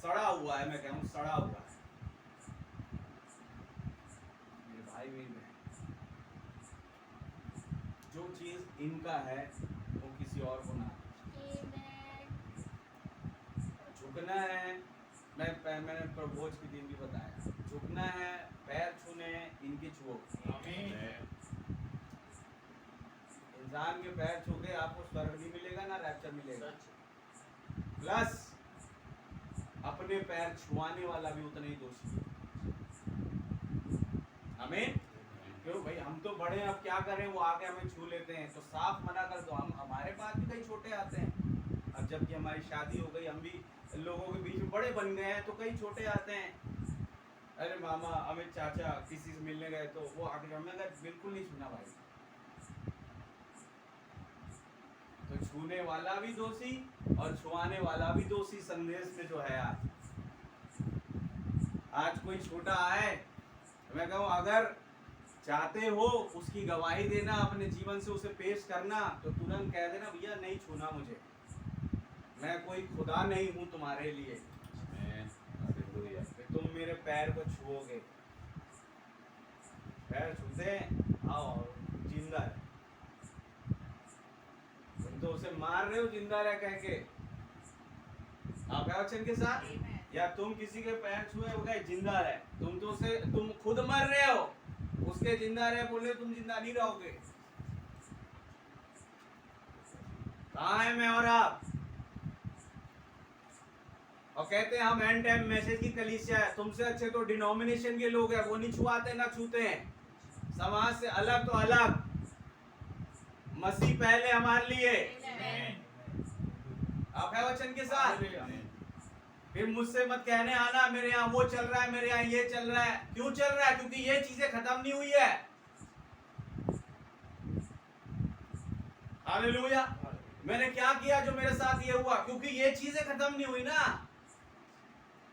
[SPEAKER 1] सड़ा हुआ है। मैं कहूँ सड़ा हुआ है। मेरे भाई मेरी बहन, जो चीज इनका है वो किसी और को ना। झुकना है, मैंने प्रभोज के दिन भी बताया, झुकना है, पैर छूने इनके छुओ। इंसान के पैर छू के आपको स्वर्ग नहीं मिलेगा ना रैप्चर मिलेगा। प्लस अपने पैर छुआने वाला भी उतना ही दोषी है। आमीन। क्यों भाई, हम तो बड़े हैं, अब क्या करें, वो आके हमें छू लेते हैं, तो साफ मना कर दो। हम हमारे पास भी कई छोटे आते हैं, अब जबकि हमारी शादी हो गई, हम भी लोगों के बीच में बड़े बन गए हैं, तो कई छोटे आते हैं, अरे मामा अमित चाचा किसी से मिलने गए तो वो आके हमें बिल्कुल नहीं छूना भाई। तो छूने वाला भी दोषी और छुआने वाला भी दोषी संदेश में जो है। आज कोई छोटा आए, मैं कहूँ अगर चाहते हो उसकी गवाही देना, अपने जीवन से उसे पेश करना, तो तुरंत कह देना भैया नहीं छूना मुझे, मैं कोई खुदा नहीं हूं तुम्हारे लिए, तुम मेरे पैर को छुओगे। पैर छूते आओ जिंदा है, तुम तो उसे मार रहे हो जिंदा रह कह के। आप वचन के साथ, या तुम किसी के पैर छुए हो गए जिंदा रहे, तुम तो उसे, तुम खुद मर रहे हो, उसके जिंदा रहे बोले तुम जिंदा नहीं रहोगे। कहाँ है मैं और आप? और कहते हैं हम एंड टाइम मैसेज की कलीसिया है। तुमसे अच्छे तो डिनोमिनेशन के लोग हैं, वो नहीं छुआते ना छूते हैं। समाज से अलग तो अलग, मसीह पहले हमारे लिए। आप है वचन के साथ। फिर मुझसे मत कहने आना मेरे यहाँ वो चल रहा है, मेरे यहाँ ये चल रहा है। क्यों चल रहा है? क्योंकि ये चीजें खत्म नहीं हुई है। हालेलुया। मैंने क्या किया जो मेरे साथ ये हुआ? क्योंकि ये चीजें खत्म नहीं हुई ना।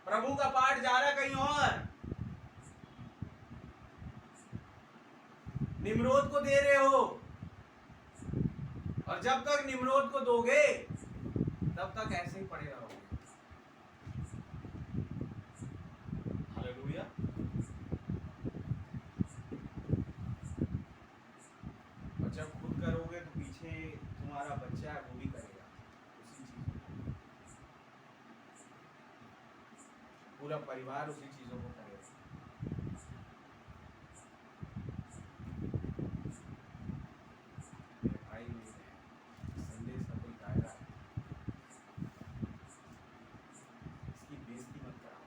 [SPEAKER 1] प्रभु का पाठ जा रहा है कहीं और, निम्रोद को दे रहे हो, और जब तक निम्रोद को दोगे तब तक ऐसे ही पड़े रहोगे। हालेलुया। तुम्हारा बच्चा है वो भी करेगा उसी चीज़ों को, पूरा परिवार उसी चीज़ों को करेगा। मेरे भाई मेरे संदेश का कोई दायरा है, इसकी बेइज्जती मत कराओ,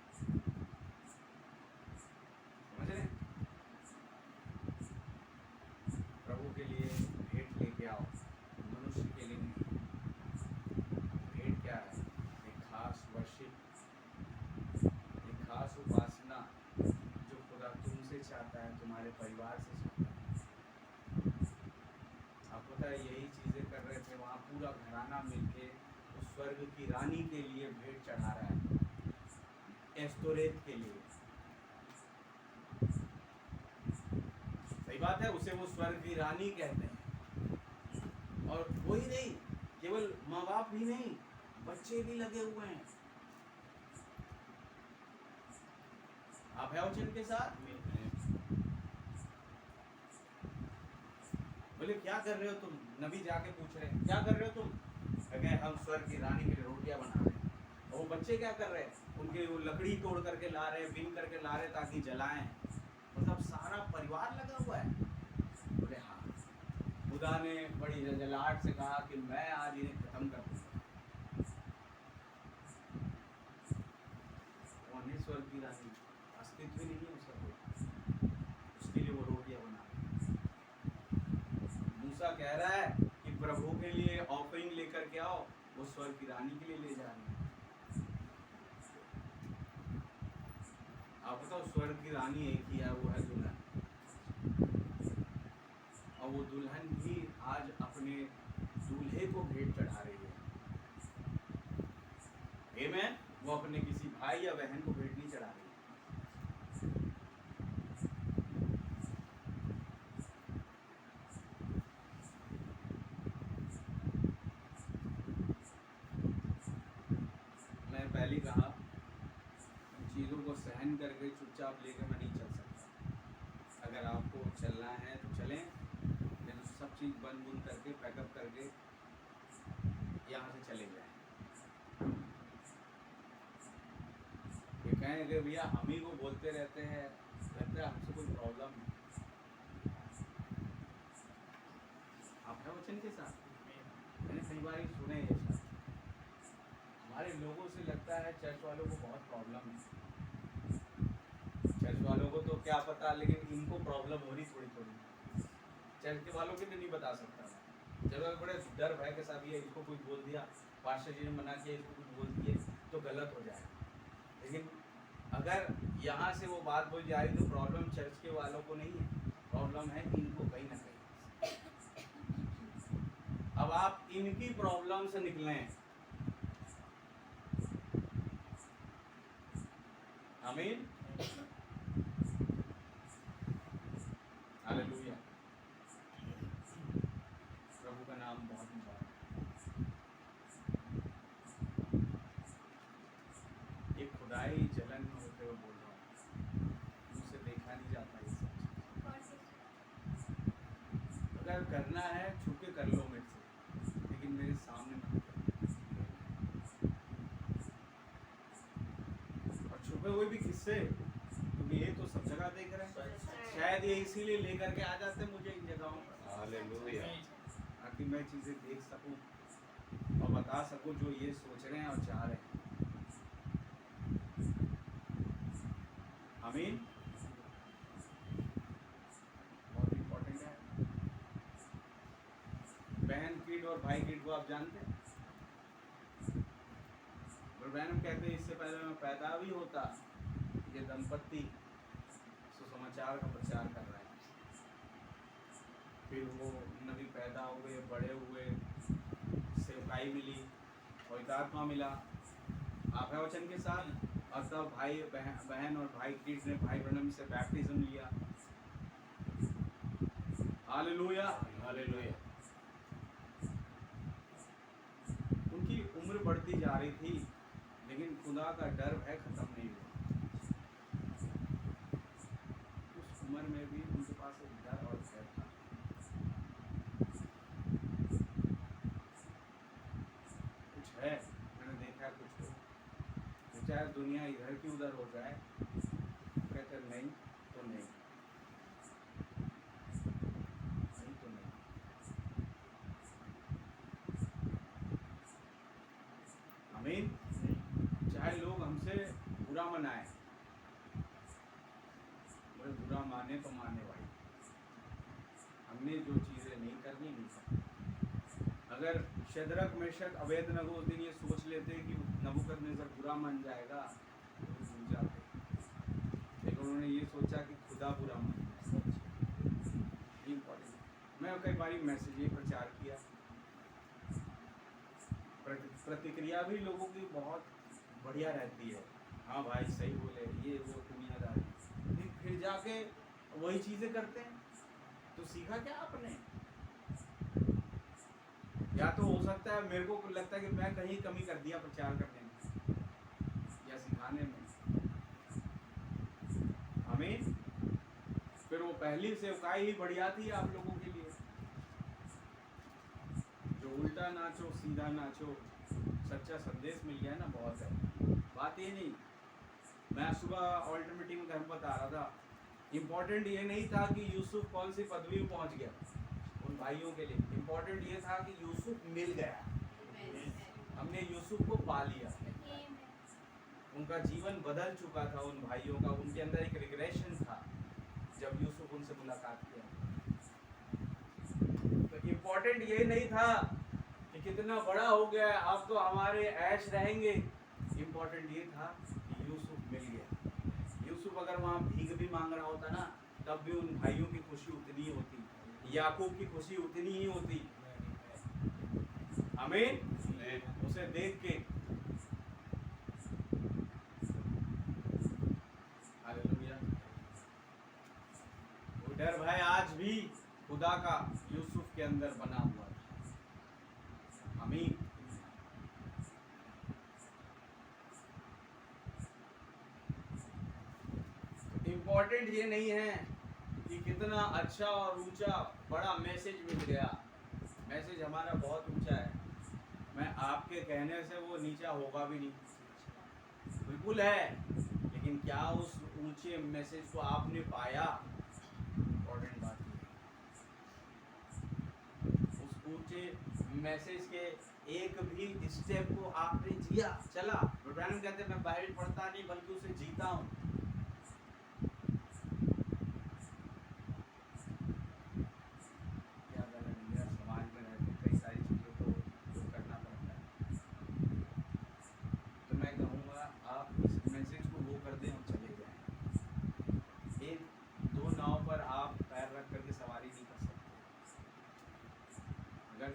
[SPEAKER 1] समझ रहे हैं? प्रभु के लिए भेंट लेके आओ, मनुष्य के लिए नहीं। भेंट क्या है? एक खास वर्शिप, एक खास उपासना जो खुदा तुमसे चाहता है, तुम्हारे परिवार से चाहता है। आप पता है यही चीज़ें कर रहे थे वहाँ, पूरा घराना मिलके उस स्वर्ग की रानी के लिए भेंट चढ़ा रहा है, एस्तोरेत के लिए। सही बात है, उसे वो स्वर्ग की रानी कहते हैं। और वही नहीं, केवल माँ बाप ही नहीं, बच्चे भी लगे हुए हैं। आप है वचन के साथ में? बोले क्या कर रहे हो तुम? नबी जाके पूछ रहे हैं क्या कर रहे हो तुम? कहे हम स्वर्ग की रानी के लिए रोटियां बना रहे हैं। और वो बच्चे क्या कर रहे हैं? उनके वो लकड़ी तोड़ करके ला रहे हैं, बीन करके ला रहे हैं ताकि जलाएं। मतलब सारा परिवार लगा हुआ है। बोले हाँ। खुदा ने बड़ी जलाहट से कहा कि मैं आज इन्हें खत्म कर दूंगा। वो स्वर्ग की रानी अस्तित्व ही नहीं है उसका कोई, उसके लिए वो रोटियां बना रहे हैं। मूसा कह रहा है कि प्रभु के लिए ऑफरिंग लेकर के आओ, वो स्वर्ग की रानी के लिए ले जा रहे हैं। आप बताओ, स्वर्ग की रानी एक ही है, वो है दुल्हन। और वो दुल्हन भी आज अपने दूल्हे को भेंट चढ़ा रही है। आमीन। वो अपने किसी भाई या बहन को भेंट नहीं चढ़ा रही। मैं पहले कहा, चीज़ों को सहन करके चुपचाप लेकर मैं नहीं चल सकता। अगर आपको चलना है तो चलें, लेकिन सब चीज़ बंद बुंद करके पैकअप करके यहाँ से चले जाएं। ये कहें कि भैया हम ही को बोलते रहते हैं, लगता है हमसे कोई प्रॉब्लम है। आप है वचन के साथ? मैंने कई बार ही सुने ये शब्द, हमारे लोगों से लगता है चर्च वालों को बहुत प्रॉब्लम है। चर्च वालों को तो क्या पता, लेकिन इनको प्रॉब्लम हो रही थोड़ी थोड़ी। चर्च के वालों के लिए नहीं बता सकता मैं। चलो बड़े डर भय के साथ ये इसको कुछ बोल दिया, पास्टर जी ने मना किया, इसको कुछ बोल दिए तो गलत हो जाएगा। लेकिन अगर यहाँ से वो बात बोल जा रही तो प्रॉब्लम चर्च के वालों को नहीं है, प्रॉब्लम है इनको कहीं ना कहीं। अब आप इनकी प्रॉब्लम से निकलें। आमीन, हालेलुया। प्रभु का नाम बहुत मुबारक। एक खुदाई जलन में होते हुए बोल रहा हूँ, मुझसे देखा नहीं जाता ये सब चीज़। अगर करना है छुपके कर लो मेरे से, लेकिन मेरे सामने मत करो। और छुपे हुए भी किससे? क्योंकि ये तो सब जगह देख रहे हैं, शायद ये इसीलिए लेकर के आ जाते मुझे इन जगहों पर, हालेलुया, ताकि मैं चीज़ें देख सकूं और बता सकूं जो ये सोच रहे हैं और चाह रहे हैं। आमीन। बहुत इम्पोर्टेंट है। बहन किड और भाई किड को आप जानते हैं? और बहन हम कहते हैं इससे पहले मैं पैदा भी होता, ये दंपत्ति सुसमाचार का प्रचार कर रहे हैं। फिर वो नबी पैदा हो गए, बड़े हुए, सेवकाई मिली, पवित्र आत्मा मिला। आप है वचन के साथ? और तब भाई बहन और भाई किड्स ने भाई ब्रनम से बैप्टिज्म लिया। Hallelujah, hallelujah. उनकी उम्र बढ़ती जा रही थी, लेकिन खुदा का डर है खत्म नहीं हुआ। उस उम्र में भी उनके पास एक डर और भय था। दुनिया इधर की उधर हो जाए, कहते नहीं तो नहीं, नहीं तो नहीं। आमीन। चाहे लोग हमसे बुरा मनाए, बोले बुरा माने तो माने भाई, हमने जो चीज़ें नहीं करनी नहीं करनी। अगर शद्रक मेशक अबेदनगो उस दिन ये सोच लेते कि नबूकदनेस्सर बुरा मान जाएगा तो वो भूल जाते, लेकिन उन्होंने ये सोचा कि खुदा बुरा मान जाएगा। इम्पोर्टेंट। मैं कई बार मैसेज ये प्रचार किया, प्रतिक्रिया भी लोगों की बहुत बढ़िया रहती है, हाँ भाई सही बोले, ये वो दुनियादारी, लेकिन फिर जाके वही चीज़ें करते हैं। तो सीखा क्या आपने? या तो हो सकता है, मेरे को लगता है कि मैं कहीं कमी कर दिया प्रचार करने में या सिखाने में। आमीन। फिर वो पहली सेवकाई ही बढ़िया थी आप लोगों के लिए, जो उल्टा नाचो सीधा नाचो, सच्चा संदेश मिल गया ना, बहुत है। बात ये नहीं, मैं सुबह ऑल्टरनेटिव में घर में बता रहा था, इम्पोर्टेंट ये नहीं था कि यूसुफ कौन सी पदवी में पहुंच गया उन भाइयों के लिए, इम्पोर्टेंट ये था कि यूसुफ मिल गया, हमने यूसुफ को पा लिया, उनका जीवन बदल चुका था उन भाइयों का, उनके अंदर एक रिग्रेशन था जब यूसुफ उनसे मुलाकात किया। तो इम्पोर्टेंट ये नहीं था कि कितना बड़ा हो गया अब तो हमारे ऐश रहेंगे, इम्पोर्टेंट ये था कि यूसुफ मिल गया। यूसुफ अगर वहाँ भीख भी मांग रहा होता ना, तब भी उन भाइयों की खुशी उतनी ही होती, याकूब की खुशी उतनी ही होती। आमीन। उसे देख के हालेलुया। वो डर भय आज भी खुदा का यूसुफ के अंदर बना हुआ था। आमीन। इम्पोर्टेंट ये नहीं है कि कितना अच्छा और ऊंचा बड़ा मैसेज मिल गया, मैसेज हमारा बहुत ऊंचा है, मैं आपके कहने से वो नीचा होगा भी नहीं, बिल्कुल है, लेकिन क्या उस ऊंचे मैसेज को आपने पाया? इम्पोर्टेंट बात है, उस ऊंचे मैसेज के एक भी स्टेप को आपने जिया, चला। ब्रैनम कहते हैं मैं बाइबल पढ़ता नहीं बल्कि उसे जीता हूँ।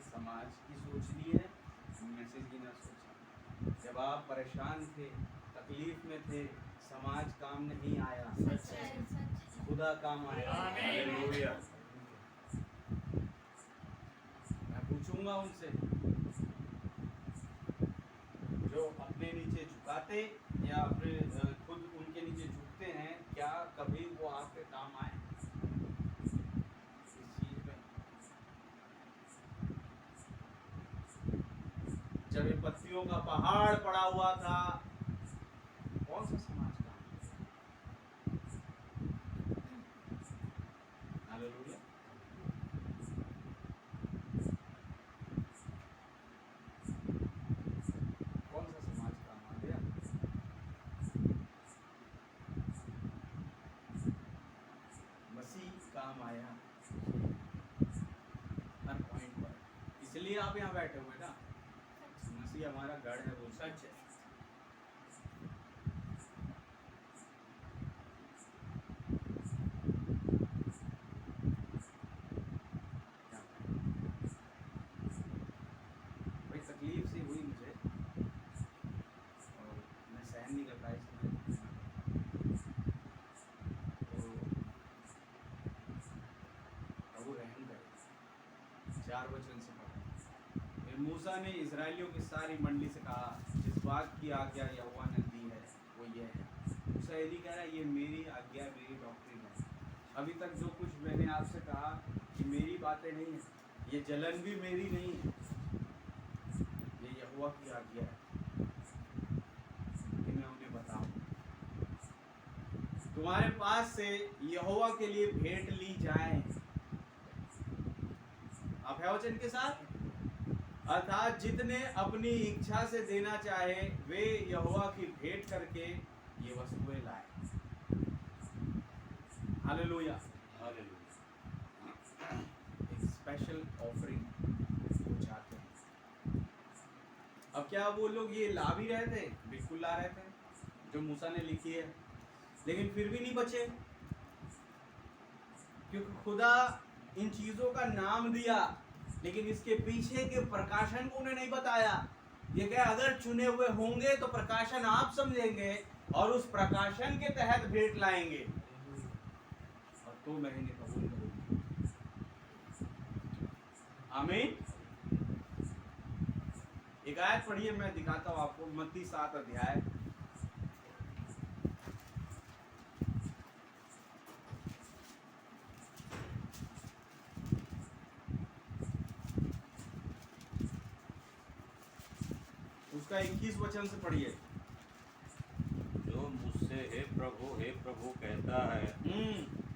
[SPEAKER 1] समाज की सोचनी है, मैसेज की ना सोचना। जब आप परेशान थे, तकलीफ में थे, समाज काम नहीं आया, खुदा काम आया। हालेलुया। मैं पूछूंगा उनसे जो अपने नीचे झुकाते या अपने खुद उनके नीचे झुकते हैं, क्या कभी वो आपके काम आए? जब विपत्तियों का पहाड़ पड़ा हुआ था, कौन सा समाज का? हालेलुया। कौन सा समाज काम आ गया? मसीह काम आया हर पॉइंट पर, इसलिए आप यहाँ बैठे हुए ना, मसीह हमारा गढ़ है, वो सच है। बड़ी तकलीफ सी हुई मुझे और मैं सहन नहीं कर पाया इसमें, तो प्रभु रहम करे। 4 वचन से पढ़ा, फिर मूसा ने इजराइलियों की सारी मंडली से कहा, जिस बात की आज्ञा यहोवा ने दी है वो ये है। मूसा ये नहीं कह रहा ये मेरी आज्ञा, मेरी डॉक्ट्रिन है। अभी तक जो कुछ मैंने आपसे कहा कि मेरी बातें नहीं है, ये जलन भी मेरी नहीं है, ये यहोवा की आज्ञा है कि मैं उन्हें बताऊं। तुम्हारे पास से यहोवा के लिए भेंट ली जाए। आप है वचन के साथ, अर्थात जितने अपनी इच्छा से देना चाहे वे यहोवा की भेंट करके ये वस्तुएं लाए। हालेलुया, एक स्पेशल ऑफरिंग वो चाहते हैं। अब क्या वो लोग ये ला भी रहे थे? बिल्कुल ला रहे थे, जो मूसा ने लिखी है, लेकिन फिर भी नहीं बचे, क्योंकि खुदा इन चीजों का नाम दिया, लेकिन इसके पीछे के प्रकाशन को उन्हें नहीं बताया। ये क्या, अगर चुने हुए होंगे तो प्रकाशन आप समझेंगे और उस प्रकाशन के तहत भेंट लाएंगे और तो महीने कबूल करेंगे। आमीन। एक आयत पढ़िए, मैं दिखाता हूं आपको, मत्ती 7 अध्याय। उसका 21 वचन से पढ़िए।
[SPEAKER 2] जो मुझसे हे प्रभु कहता है,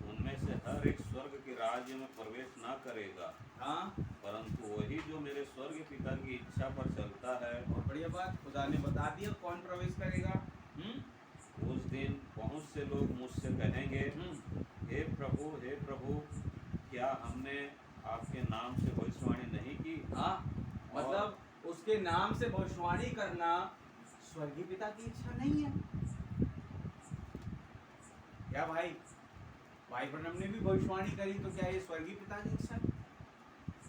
[SPEAKER 2] उनमें से हर एक स्वर्ग के राज्य में प्रवेश न करेगा,
[SPEAKER 1] हाँ,
[SPEAKER 2] परंतु वही जो मेरे स्वर्ग पिता की इच्छा पर चलता है।
[SPEAKER 1] बहुत बढ़िया बात, खुदा ने बता दिया कौन प्रवेश करेगा।
[SPEAKER 2] उस दिन बहुत से लोग मुझसे कहेंगे, हे प्रभु, क्या हमने आपके नाम से भविष्यवाणी नहीं की?
[SPEAKER 1] हाँ, मतलब उसके नाम से भविष्यवाणी करना स्वर्गीय पिता की इच्छा नहीं है क्या भाई? भाई ब्रह्म ने भी भविष्यवाणी करी, तो क्या ये स्वर्गीय पिता की इच्छा नहीं?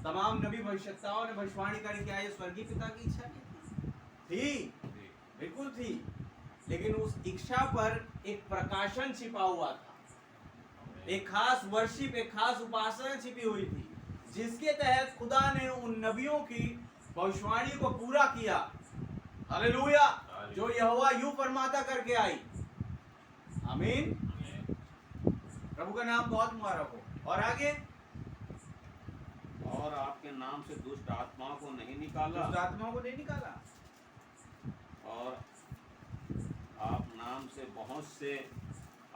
[SPEAKER 1] तमाम नबी भविष्यद्वक्ताओं ने भविष्यवाणी करी, क्या ये स्वर्गीय पिता की इच्छा नहीं थी? बिल्कुल थी, लेकिन उस इच्छा पर एक प्रकाशन छिपा हुआ था, एक खास वर्शिप, एक खास उपासना छिपी हुई थी, जिसके तहत खुदा ने उन नबियों की भविष्यवाणी को पूरा किया। हालेलुया, जो यहोवा यूं फरमाता करके आई। आमीन। प्रभु का नाम बहुत मुबारक हो। और आगे,
[SPEAKER 2] और आपके नाम से दुष्ट आत्माओं को नहीं निकाला,
[SPEAKER 1] दुष्ट आत्माओं को नहीं निकाला,
[SPEAKER 2] और आप नाम से बहुत से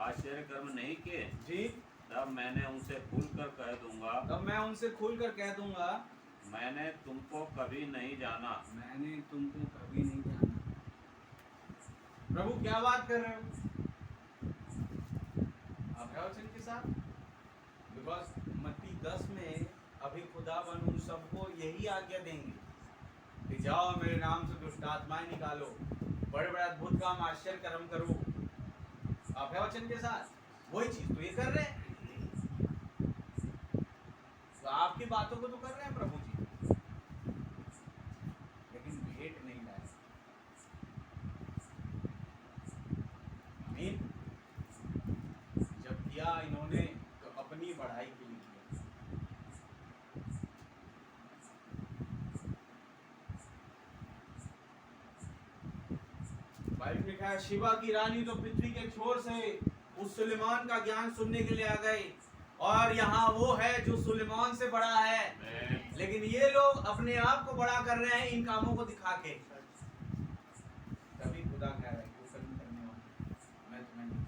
[SPEAKER 2] आश्चर्य कर्म नहीं किए
[SPEAKER 1] जी,
[SPEAKER 2] तब मैंने उनसे खुलकर कह दूंगा, मैंने तुमको कभी नहीं जाना।
[SPEAKER 1] प्रभु क्या बात कर रहे हो आप वचन के साथ? बिकॉज मत्ती 10 में अभी खुदावन उन सबको यही आज्ञा देंगे कि जाओ मेरे नाम से दुष्ट आत्माएं निकालो, बड़े बड़े अद्भुत काम आश्चर्य कर्म करो। आप है वचन के साथ, वही चीज तो ये कर रहे हैं। तो आपकी बातों को तो कर रहे हैं प्रभु जी, लेकिन भेंट नहीं लाए। आमीन। जब किया इन्होंने तो अपनी बढ़ाई के लिए किया। बाइबल में लिखा है, शिवा की रानी तो पृथ्वी के छोर से उस सुलेमान का ज्ञान सुनने के लिए आ गए, और यहाँ वो है जो सुलेमान से बड़ा है, लेकिन ये लोग अपने आप को बड़ा कर रहे हैं इन कामों को दिखा के। तभी खुदा कह रहा है, कुशल करने वाले मैं तुम्हें नहीं।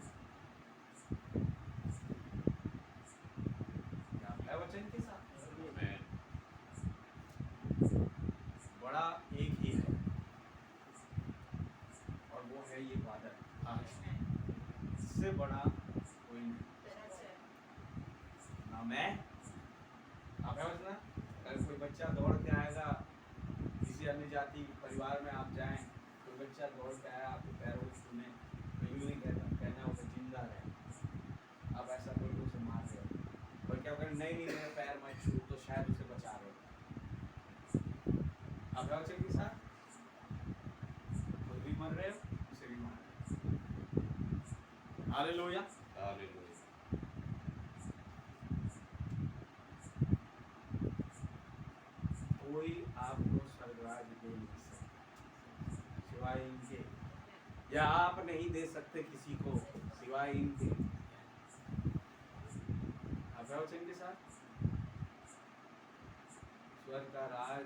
[SPEAKER 1] क्या वचन के साथ बड़ा एक ही है, और वो है ये बादल, इससे बड़ा कोई नहीं। ना मैं, आप है ना, अगर कोई बच्चा दौड़ के आएगा, किसी अन्य जाति परिवार में आप जाएं, कोई बच्चा दौड़ के आया आपके पैरों को छूने, तो यूँ नहीं कहना उसे जिंदा रहे। आप ऐसा कोई उसे मार रहे हो, कोई क्या करें, नहीं मेरे पैर मत छू, तो शायद उसे बचा रहे हो। आप है वचन के साथ, खुद भी मर रहे हो, उसे भी मार रहे हो। Hallelujah,
[SPEAKER 2] hallelujah.
[SPEAKER 1] कोई आपको स्वर्गराज दे नहीं सकता सिवाय इनके, या आप नहीं दे सकते किसी को सिवाय इनके। आप वचन के साथ, स्वर्ग का राज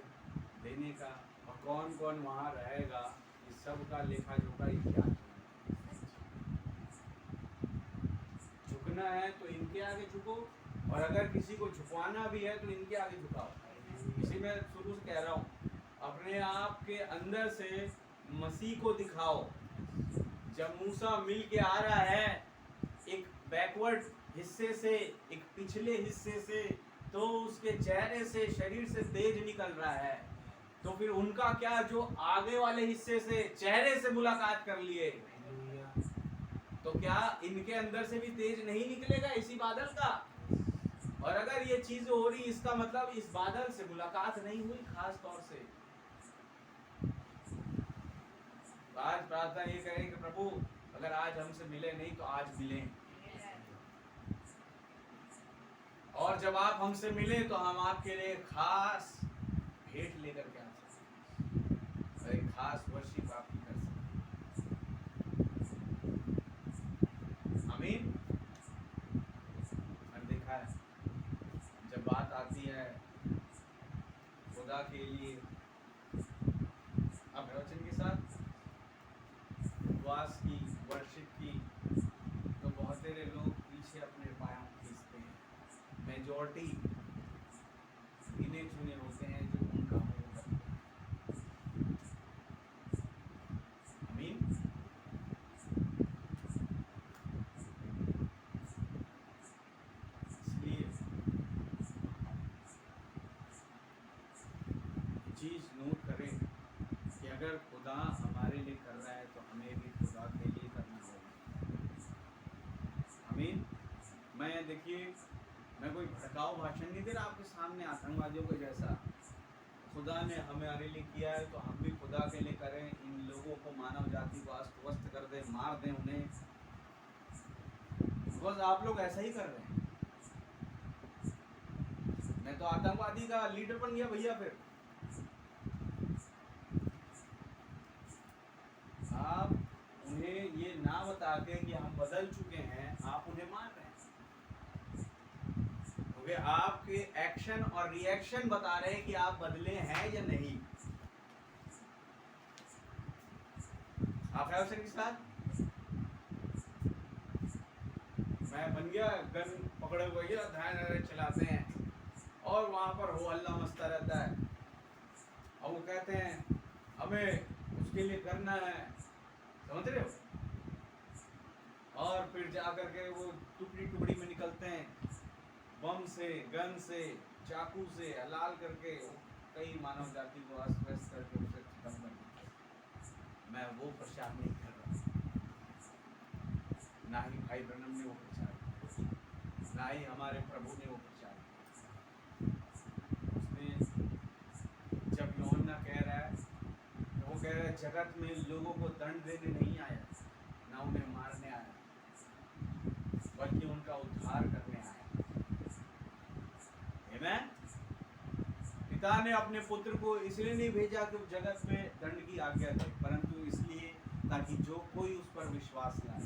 [SPEAKER 1] देने का और कौन कौन वहां रहेगा, इस सब का लेखा जोखा इतिहास। झुकना है तो इनके आगे झुको, और अगर किसी को झुकवाना भी है तो इनके आगे झुकाओ। इसी में शुरू से कह रहा हूँ, अपने आप के अंदर से मसीह को दिखाओ। जब मूसा मिल के आ रहा है एक बैकवर्ड हिस्से से, एक पिछले हिस्से से, तो उसके चेहरे से, शरीर से तेज निकल रहा है, तो फिर उनका क्या, जो आगे वाले हिस्से से, चेहरे से मुलाकात कर लिए, तो क्या इनके अंदर से भी तेज नहीं निकलेगा इसी बादल का? और अगर ये चीज हो रही, इसका मतलब इस बादल से मुलाकात नहीं हुई खास तौर से। आज प्रार्थना ये करें कि प्रभु अगर आज हमसे मिले नहीं तो आज मिलें, और जब आप हमसे मिले तो हम आपके लिए खास भेंट लेकर के आ सकते हैं, एक खास वर्शिप आपकी कर सकते हैं। आमीन। मैंने देखा है जब बात आती है खुदा के लिए अब वचन के साथ उपवास की, वर्शिप की, तो बहुत सारे लोग पीछे अपने पाँव खींचते हैं। मेजॉरिटी गिने चुने होते हैं जो उनका हो करते हैं। आमीन। इसलिए चीज नोट करें कि अगर खुदा हमारे लिए कर रहा है तो हमें भी खुदा के लिए करना होगा। आमीन। मैं देखिए, मैं कोई भड़काऊ भाषण नहीं दे रहा आपके सामने आतंकवादियों के जैसा। खुदा ने हमारे लिए किया है तो हम भी खुदा के लिए करें। इन लोगों को, मानव जाति को अस्त-व्यस्त कर दें, मार दें उन्हें, बिकॉज आप लोग ऐसा ही कर रहे हैं। मैं तो आतंकवादी का लीडर बन गया भैया। फिर आप उन्हें ये ना बता के कि हम बदल चुके हैं, आप उन्हें मार रहे हैं, क्योंकि आपके एक्शन और रिएक्शन बता रहे हैं कि आप बदले हैं या नहीं। आप है उसके साथ? मैं बन गया गन पकड़े हुए धाय चलाते हैं और वहां पर हो हल्ला मचता रहता है, और वो कहते हैं हमें उसके लिए करना है, समझ रहे हो? और फिर जाकर के वो टुकड़ी टुकड़ी में निकलते हैं, बम से, गन से, चाकू से हलाल करके कई मानव जाति को अस्त-व्यस्त करके उसे खत्म कर देते। मैं वो प्रचार नहीं कर रहा, ना ही भाई ब्रनम ने वो प्रचार किया, ना ही हमारे प्रभु ने वो प्रचार किया। उसने जब यूहन्ना कह रहा है, तो वो कह रहा है जगत में लोगों को दंड देने नहीं आया, ना उन्हें मारने आया, बल्कि उनका उद्धार करने आया। आमीन। पिता ने अपने पुत्र को इसलिए नहीं भेजा कि जगत में दंड की आज्ञा दे, परंतु इसलिए ताकि जो कोई उस पर विश्वास लाए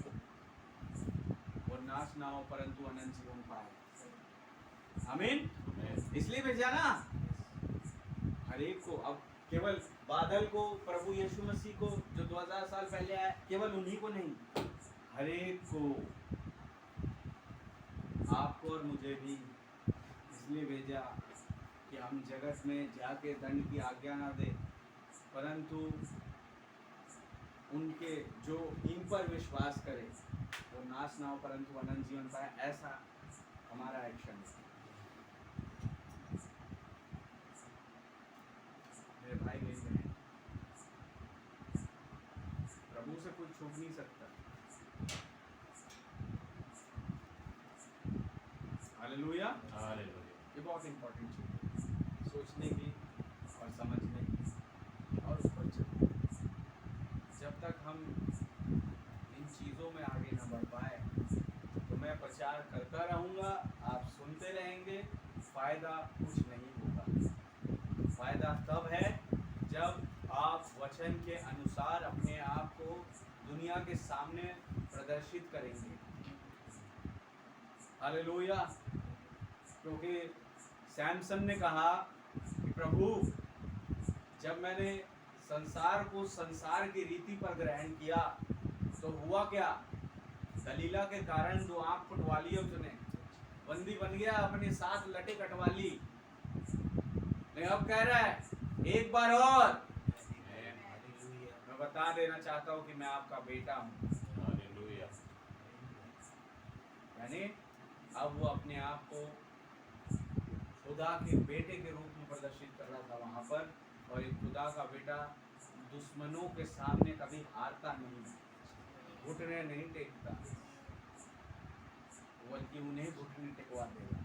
[SPEAKER 1] वो नाश ना हो परंतु अनंत जीवन पाए। आमीन। इसलिए भेजा ना हर एक को। अब केवल बादल को, प्रभु यीशु मसीह को जो 2000 साल पहले आया, केवल उन्हीं को नहीं, हर एक को, आपको और मुझे भी इसलिए भेजा कि हम जगत में जाके दंड की आज्ञा ना दे, परंतु उनके जो इन पर विश्वास करे वो नाश ना हो परंतु अनंत जीवन पाए। ऐसा हमारा एक्शन है। मेरे भाई बहन, प्रभु से कुछ छूट नहीं सकता। हालेलुया। ये बहुत इम्पोर्टेंट चीज़ है, सोचने की और समझने की और उस पर चलने की। जब तक हम इन चीज़ों में आगे न बढ़ पाए तो मैं प्रचार करता रहूँगा, आप सुनते रहेंगे, फ़ायदा कुछ नहीं होगा। फ़ायदा तब है जब आप वचन के अनुसार अपने आप को दुनिया के सामने प्रदर्शित करेंगे। हालेलुया। क्योंकि सैमसन ने कहा कि प्रभु जब मैंने संसार को संसार की रीति पर ग्रहण किया तो हुआ क्या दलीला के कारण 2 आंख फुटवा ली उसने, बंदी बन गया, अपने साथ लटे कटवा ली, लेकिन अब कह रहा है एक बार और मैं बता देना चाहता हूँ कि मैं आपका बेटा हूँ।
[SPEAKER 2] हालेलुया।
[SPEAKER 1] यानी अब वो अपने आप को खुदा के बेटे के रूप में प्रदर्शित कर रहा था वहां पर, और एक खुदा का बेटा दुश्मनों के सामने कभी हारता नहीं, घुटने नहीं टेकता, बल्कि उन्हें घुटने टेकवा देगा।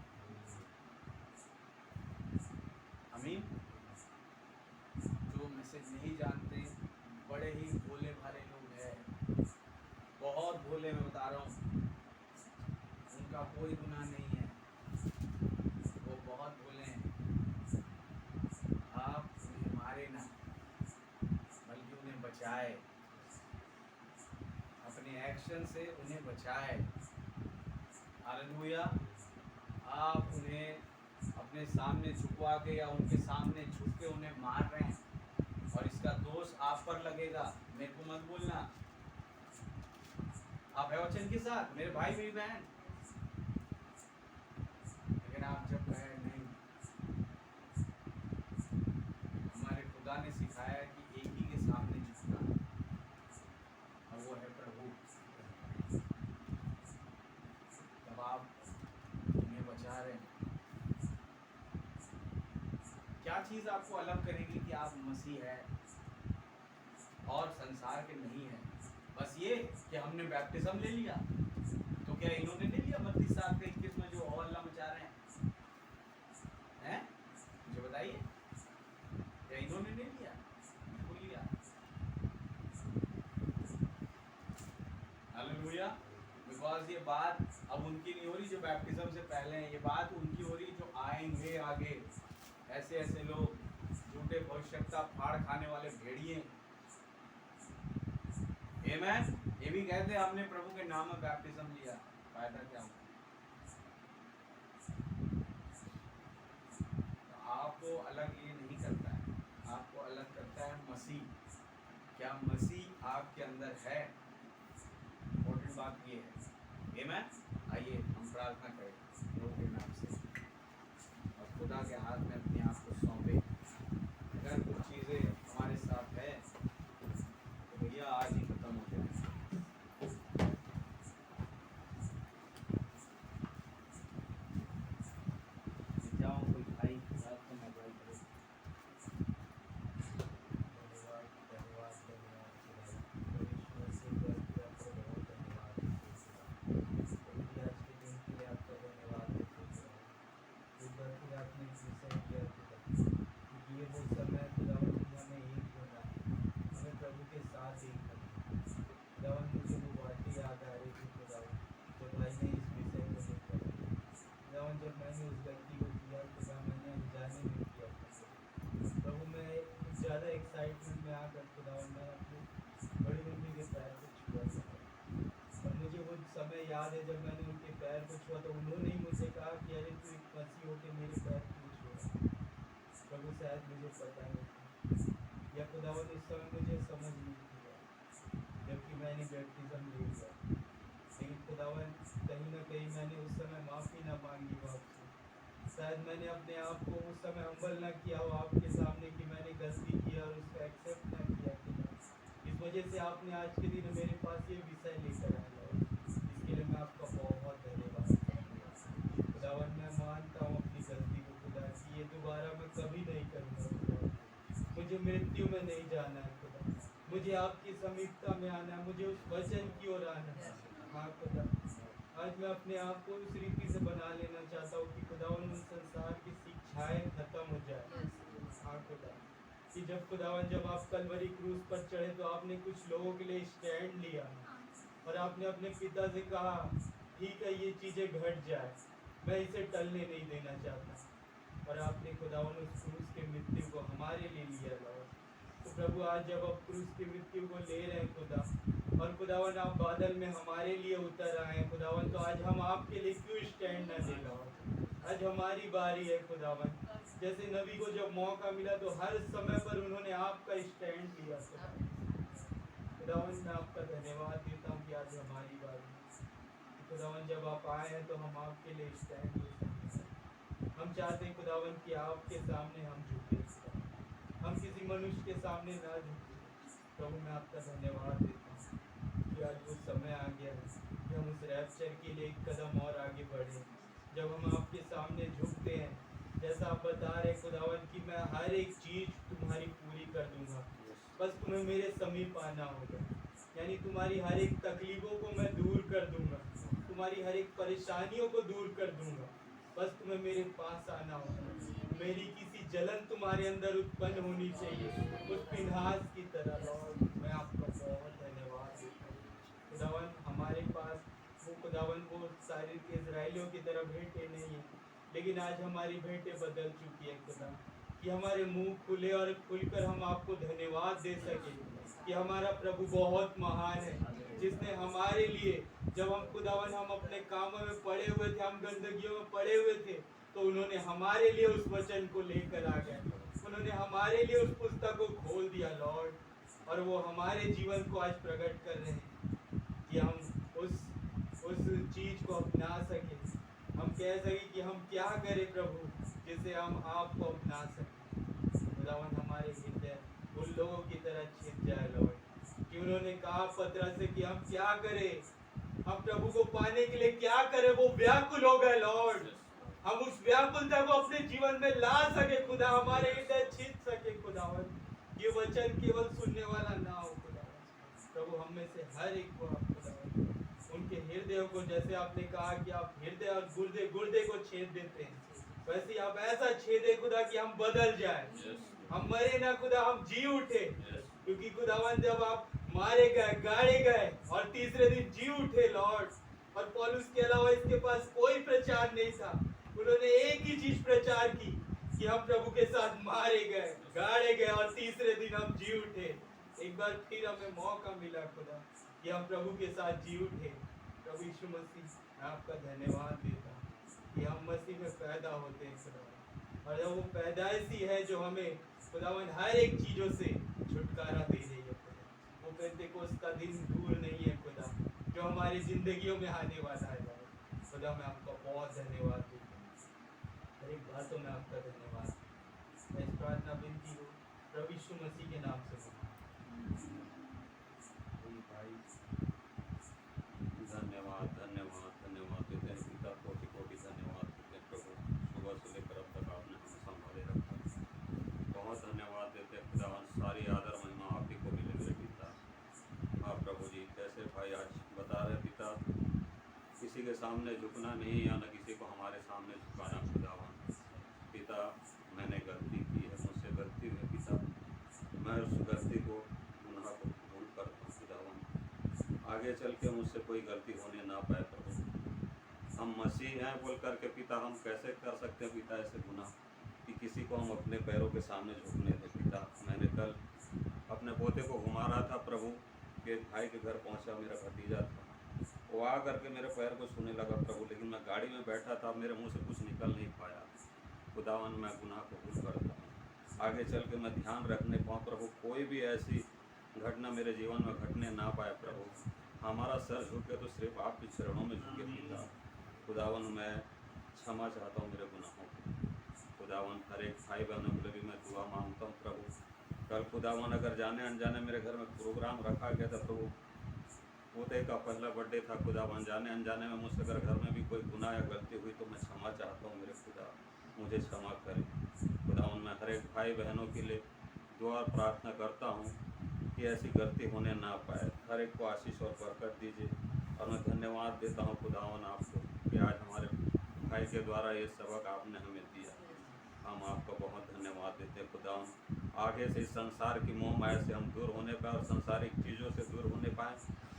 [SPEAKER 1] आमीन। जो मैसेज नहीं जानते, बड़े ही भोले भाले लोग हैं, बहुत भोले, मैं बता रहा हूँ, उनका कोई गुनाह नहीं है, वो बहुत भोले हैं। आप उन्हें मारे ना, बल्कि उन्हें बचाए, अपने एक्शन से उन्हें बचाए। हालेलुया। आप उन्हें अपने सामने झुकवा के या उनके सामने झुक के उन्हें मार रहे हैं, और इसका दोष आप पर लगेगा, मेरे को मत बोलना। आप है वचन के साथ, मेरे भाई मेरी बहन, लेकिन आप जब कहे नहीं, हमारे खुदा ने सिखाया कि एक ही के सामने झुकना, और वो है प्रभु, तब आप उन्हें बचा रहे हैं। क्या चीज़ आपको अलग करेगी कि आप मसीह है और संसार के नहीं है? बस ये कि हमने बैप्टिज्म ले लिया। तो क्या इन्होंने ले लिया? मत्ती 7:21 में जो हल्ला मचा रहे हैं, मुझे बताइए, क्या इन्होंने ले लिया? बिल्कुल लिया। हालेलुया। बिकॉज ये बात अब उनकी नहीं हो रही जो बैप्टिज्म से पहले हैं, ये बात उनकी हो रही जो आएंगे आगे, ऐसे ऐसे लोग, झूठे भविष्यवक्ता, फाड़ खाने वाले भेड़िए। आमेन। ये भी कहते हैं हमने प्रभु के नाम में बैप्टिज्म लिया, फायदा क्या हुआ? तो आपको अलग ये नहीं करता है, आपको अलग करता है मसीह। क्या मसीह आपके अंदर है? इम्पोर्टेंट बात ये है। आमेन। आइए हम प्रार्थना करें प्रभु के नाम से, और खुदा के हाथ में अपने आप को सौंपे। अगर कुछ चीज़ें हमारे साथ है तो भैया आज ही खत्म हो जाए। जाओ कोई भाई रात को मोबाइल करे।
[SPEAKER 3] जब मैंने उस गलती को किया, खुदा मैंने अनजाने में किया प्रभु, मैं ज़्यादा एक्साइटमेंट में आकर खुदावन मैं अपनी बड़ी मम्मी के पैर को छुआ था, और मुझे वो समय याद है जब मैंने उनके पैर को छुआ तो उन्होंने ही मुझसे कहा कि अरे तू एक मसीह होकर मेरे पैर क्यों छुआ? प्रभु शायद मुझे पता नहीं था, या खुदावन उस समय मुझे समझ नहीं किया, जबकि मैंने बैप्टिज्म ले लिया, लेकिन खुदावन कहीं ना कहीं मैंने उस समय माफ़ी ना मांगी आपसे। शायद मैंने अपने आप को उस समय हम्बल ना किया हो आपके सामने कि मैंने गलती की और उसको एक्सेप्ट ना किया। इस वजह से आपने आज के दिन मेरे पास ये विषय लेकर आया, इसके लिए मैं आपका बहुत धन्यवाद करूँगा। खुदावन मैं मानता हूँ अपनी गलती को खुदा, कि ये दोबारा मैं कभी नहीं करूँगा। मुझे मृत्यु में नहीं जाना है खुदा, मुझे आपकी समीपता में आना है, मुझे उस वचन की ओर आना है। हाँ खुदा, आज मैं अपने आप को उस रीति से बना लेना चाहता हूँ कि खुदावन उन संसार की शिक्षाएं खत्म हो जाए। हाँ खुदा, कि जब आप कलवरी क्रूस पर चढ़े तो आपने कुछ लोगों के लिए स्टैंड लिया, और आपने अपने पिता से कहा ठीक है ये चीज़ें घट जाए, मैं इसे टलने नहीं देना चाहता, और आपने खुदावन उस क्रूस के मृत्यु को हमारे लिए लिया लॉर्ड। तो प्रभु आज जब आप क्रूस की मृत्यु को ले रहे हैं खुदा, और खुदावन आप बादल में हमारे लिए उतर आए हैं खुदावन, तो आज हम आपके लिए क्यों स्टैंड न ले लॉर्ड? आज हमारी बारी है खुदावन। जैसे नबी को जब मौका मिला तो हर समय पर उन्होंने आपका स्टैंड लिया खुदावन। मैं आपका धन्यवाद देता हूँ कि आज हमारी बारी, खुदावन जब आप आए हैं तो हम आपके लिए स्टैंड ले सकें। हम चाहते हैं खुदावन कि आपके सामने हम झुके, हम किसी मनुष्य के सामने ना झुके। प्रभु मैं आपका धन्यवाद देता हूँ कि आज वो समय आ गया है कि हम उस रैप्चर के लिए एक कदम और आगे बढ़े, जब हम आपके सामने झुकते हैं। जैसा आप बता रहे खुदावन कि मैं हर एक चीज़ तुम्हारी पूरी कर दूंगा, बस तुम्हें मेरे समीप आना होगा। यानी तुम्हारी हर एक तकलीफ़ों को मैं दूर कर दूंगा, तुम्हारी हर एक परेशानियों को दूर कर दूंगा, बस तुम्हें मेरे पास आना होगा। मेरी किसी जलन तुम्हारे अंदर उत्पन्न होनी चाहिए, उस फिनहास की तरह। लॉर्ड मैं आपका बहुत धन्यवाद देता हूँ खुदावन। हमारे पास वो खुदावन वो सारे इजराइलियों की तरह भेंटें नहीं है, लेकिन आज हमारी भेंटें बदल चुकी है खुदा, कि हमारे मुंह खुले और खुलकर हम आपको धन्यवाद दे सके कि हमारा प्रभु बहुत महान है, जिसने हमारे लिए, जब हम खुदावन हम अपने कामों में पड़े हुए थे, हम गंदगियों में पड़े हुए थे, तो उन्होंने हमारे लिए उस वचन को लेकर आ गए, उन्होंने हमारे लिए उस पुस्तक को खोल दिया लॉर्ड, और वो हमारे जीवन को आज प्रकट कर रहे हैं कि हम उस चीज़ को अपना सके। हम कह सके कि हम क्या करें प्रभु, जिसे हम आपको अपना सकें। खुदावन हमारे हृदय उन लोगों की तरह छिप जाए लॉर्ड, कि उन्होंने कहा पत्र से कि हम क्या करें, हम प्रभु को पाने के लिए क्या करें। वो व्याकुल हो गए लॉर्ड, हम उस व्याकुलता को अपने जीवन में ला सके खुदा, हमारे हृदय छिप सके खुदावन। ये वचन केवल सुनने वाला ना हो खुदावन। प्रभु हम में से हर एक को आप खुदावन उनके हृदय को, जैसे आपने कहा कि आप हृदय और गुर्दे को छेद देते हैं, वैसे ही आप ऐसा छेदे खुदा कि हम बदल जाए, हम मरे ना खुदा, हम जी उठे। क्योंकि खुदावन जब आप मारे गए, गाड़े गए और तीसरे दिन जी उठे लॉर्ड, और पौलुस के अलावा इसके पास कोई प्रचार नहीं था, उन्होंने एक ही चीज प्रचार की कि हम प्रभु के साथ मारे गए, गाड़े गए और तीसरे दिन हम जी उठे। एक बार फिर हमें मौका मिला खुदा कि हम प्रभु के साथ जी उठे। प्रभु यीशु मसीह मैं आपका धन्यवाद देता हूँ कि हम मसीह में पैदा होते हैं खुदा, और वो पैदाइश ही है जो हमें खुदावन हर एक चीज़ों से छुटकारा दे रही है खुदा। वो पेंतेकोस्त का दिन दूर नहीं है खुदा, जो हमारी जिंदगियों में आने वाला है खुदा। मैं आपका बहुत धन्यवाद देता हूँ, हर एक बातों में आपका धन्यवाद। मैं इस प्रार्थना विनती को प्रभु यीशु मसीह के नाम से
[SPEAKER 2] धन्यवाद धन्यवाद धन्यवाद देते हैं पिता, कोटि कोटि धन्यवाद देते हैं प्रभु, सुबह से लेकर अब तक आपने हमें संभाले रखा। बहुत धन्यवाद देते हैं खुदावन, सारी आदर महिमा आप ही को मिले मेरे पिता। हाँ प्रभु जी, कैसे भाई आज बता रहे पिता, किसी के सामने झुकना नहीं या न किसी को हमारे सामने झुकाना खुदावन। पिता मैंने गलती की है, मुझसे गलती हुई पिता, मैं उस गलती को गुनाह को भूल करता हूँ खुदावन। आगे चल के मुझसे कोई गलती होने ना पाए प्रभु। हम मसीह हैं बोल करके पिता हम कैसे कर सकते हैं पिता ऐसे गुनाह कि किसी को हम अपने पैरों के सामने झुकने दें पिता। मैंने कल अपने पोते को घुमा रहा था प्रभु, के भाई के घर पहुंचा, मेरा भतीजा था, वो आ करके मेरे पैर को छूने लगा प्रभु, लेकिन मैं गाड़ी में बैठा था, मेरे मुंह से कुछ निकल नहीं पाया। खुदावन मैं गुनाह को भूल करता हूँ, आगे चल के मैं ध्यान रखने पाऊँ प्रभु, कोई भी ऐसी घटना मेरे जीवन में घटने ना पाए प्रभु। हमारा सर झुके तो सिर्फ आपके चरणों में झुके पिता। खुदावन मैं क्षमा चाहता हूँ मेरे गुनाहों को खुदावन। हर एक भाई बहनों के लिए भी मैं दुआ मांगता हूँ प्रभु। कल खुदावन अगर जाने अनजाने मेरे घर में प्रोग्राम रखा गया था प्रभु, पोते का पहला बर्थडे था खुदावन, जाने अनजाने में मुझसे अगर घर में भी कोई गुनाह या गलती हुई तो मैं क्षमा चाहता हूँ मेरे खुदा, मुझे क्षमा करें खुदावन। मैं हर एक भाई बहनों के लिए दुआ प्रार्थना करता हूँ कि ऐसी गलती होने ना पाए। हर एक को आशीष और बरकत दीजिए, और मैं धन्यवाद देता हूँ खुदावन आपको कि आज हमारे भाई के द्वारा ये सबक आपने हमें दिया। हम आपको बहुत धन्यवाद देते हैं खुदावन। आगे से इस संसार की मोह माया से हम दूर होने पाए और संसारिक चीज़ों से दूर होने पाए।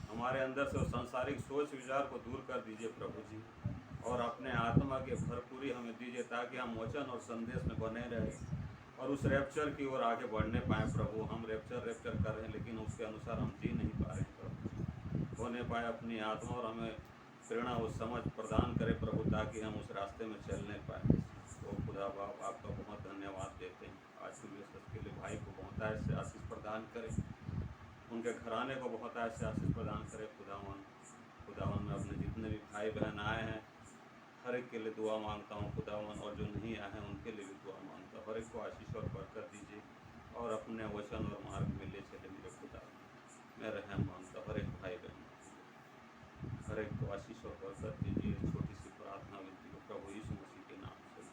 [SPEAKER 2] हमारे अंदर से उस संसारिक सोच विचार को दूर कर दीजिए प्रभु जी, और अपने आत्मा की भरपूरी हमें दीजिए ताकि हम वचन और संदेश में बने रहें और उस रैप्चर की ओर आगे बढ़ने पाएँ प्रभु। हम रैप्चर कर रहे हैं लेकिन उसके अनुसार हम जी नहीं पा रहे हैं प्रभु। होने पाए अपनी आत्मा और हमें प्रेरणा और समझ प्रदान करे प्रभु, ताकि हम उस रास्ते में चलने पाएँ। तो खुदा बाप आपका बहुत धन्यवाद देते हैं। आज के लिए भाई को बहुत ऐसे आशीष प्रदान करें, उनके घराने को बहुत ऐसे आशीष प्रदान करें खुदावन। खुदावन में अपने जितने भी भाई बहन आए हैं हर एक के लिए दुआ मांगता हूँ खुदावन, और जो नहीं आए हैं उनके लिए भी दुआ मांगता हूँ। हर एक को आशीष और बरकत दीजिए और अपने वचन और मार्ग में ले चले मेरे खुदा। मैं रहम मांगता हूँ हर एक भाई बहन, हर एक को आशीष और बरकत दीजिए। छोटी सी प्रार्थना विनती को प्रभु यीशु मसीह के नाम से।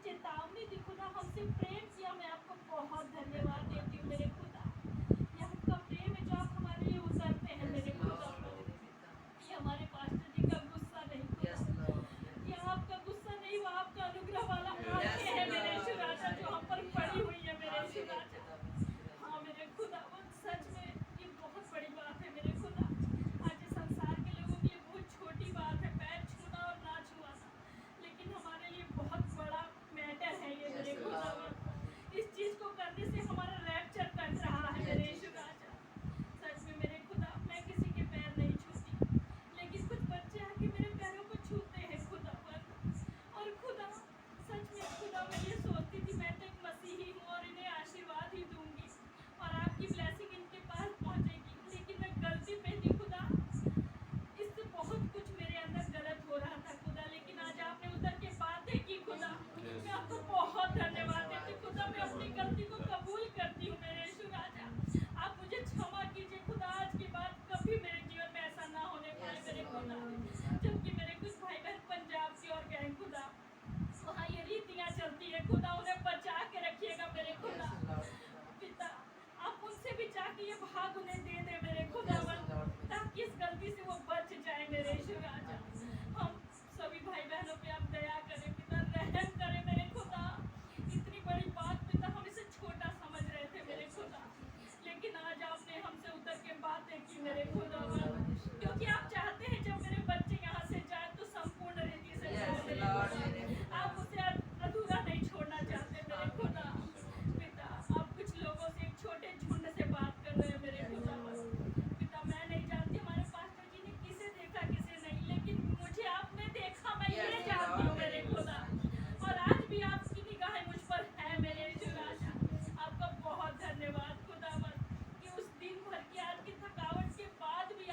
[SPEAKER 4] चेतावनी दी खुदा, हमसे प्रेम किया, मैं आपको बहुत धन्यवाद देती हूँ मेरे खुदा। यह आपका प्रेम है जो आप हमारे लिए उतरते हैं मेरे खुदा। ये हमारे पास्टर जी का गुस्सा नहीं खुदा, ये आपका गुस्सा नहीं, वो आपका अनुग्रह वाला आंखें हैं मेरे यीशु राजा जो हम पर पड़ी हुई है मेरे यीशु राजा। हाँ मेरे खुदा, वो सच में ये बहुत बड़ी बात है मेरे खुदा। आज ये संसार के लोगों के लिए बहुत छोटी बात है पैर छूना और ना छुआना, लेकिन हमारे लिए बहुत बड़ा मैटर है ये मेरे खुदा। इस चीज को करने से हमारा रैप्चर कट रहा है मेरे यीशु राजा। सच में मेरे खुदा, मैं किसी के पैर नहीं छूती, लेकिन कुछ बच्चे आके मेरे पैरों को छूते हैं खुदा पर। और खुदा सच में खुदा, मैं ये सोचती थी मैं तो एक मसीही हूँ और इन्हें आशीर्वाद ही दूंगी और आपकी ब्लेसिंग इनके पास पहुँचेगी, लेकिन मैं गलती पे थी खुदा। इससे बहुत कुछ मेरे अंदर गलत हो रहा था खुदा, लेकिन आज आपने उतर के बातें की खुदा। मैं आपको बहुत धन्यवाद देती हूँ खुदा। मैं अपनी गलती को कबूल करती हूँ मेरे यीशु राजा। आप मुझे क्षमा कीजिए खुदा, आज के बाद कभी मेरे जीवन में ऐसा ना होने पाए मेरे खुदा। जबकि मेरे कुछ भाई बहन पंजाब की और गए खुदा, वहाँ ये रीतियाँ चलती है खुदा, उन्हें बचा के रखिएगा मेरे खुदा। पिता आप उनसे भी जाके ये भाग उन्हें दे दे मेरे खुदा, ताकि इस गलती से वो बच जाए मेरे यीशु राजा। हम सभी भाई बहनों पे आप दया करें पिता, रहम करें मेरे खुदा। इतनी बड़ी बात पिता, हम इसे छोटा समझ रहे थे मेरे खुदा, लेकिन आज आपने हमसे उतर के बातें की मेरे खुदा, क्योंकि आप चाहते हैं जब मेरे बच्चे यहाँ से जाए तो संपूर्ण रीति से जाए मेरे खुदा। आप उसे अधूरा नहीं छोड़ना चाहते मेरे खुदा। पिता आप कुछ लोगों से एक छोटे झुंड से बात कर रहे हैं मेरे खुदा। पिता मैं नहीं जानती हमारे पास्टर जी ने किसे देखा किसे नहीं, लेकिन मुझे आपने देखा, मैं ये जानती हूँ मेरे खुदा। और आज भी आपकी निगाहें मुझ पर है मेरे यीशु राजा। आपका बहुत धन्यवाद खुदावन कि उस दिन भर की आज की थकावट के बाद भी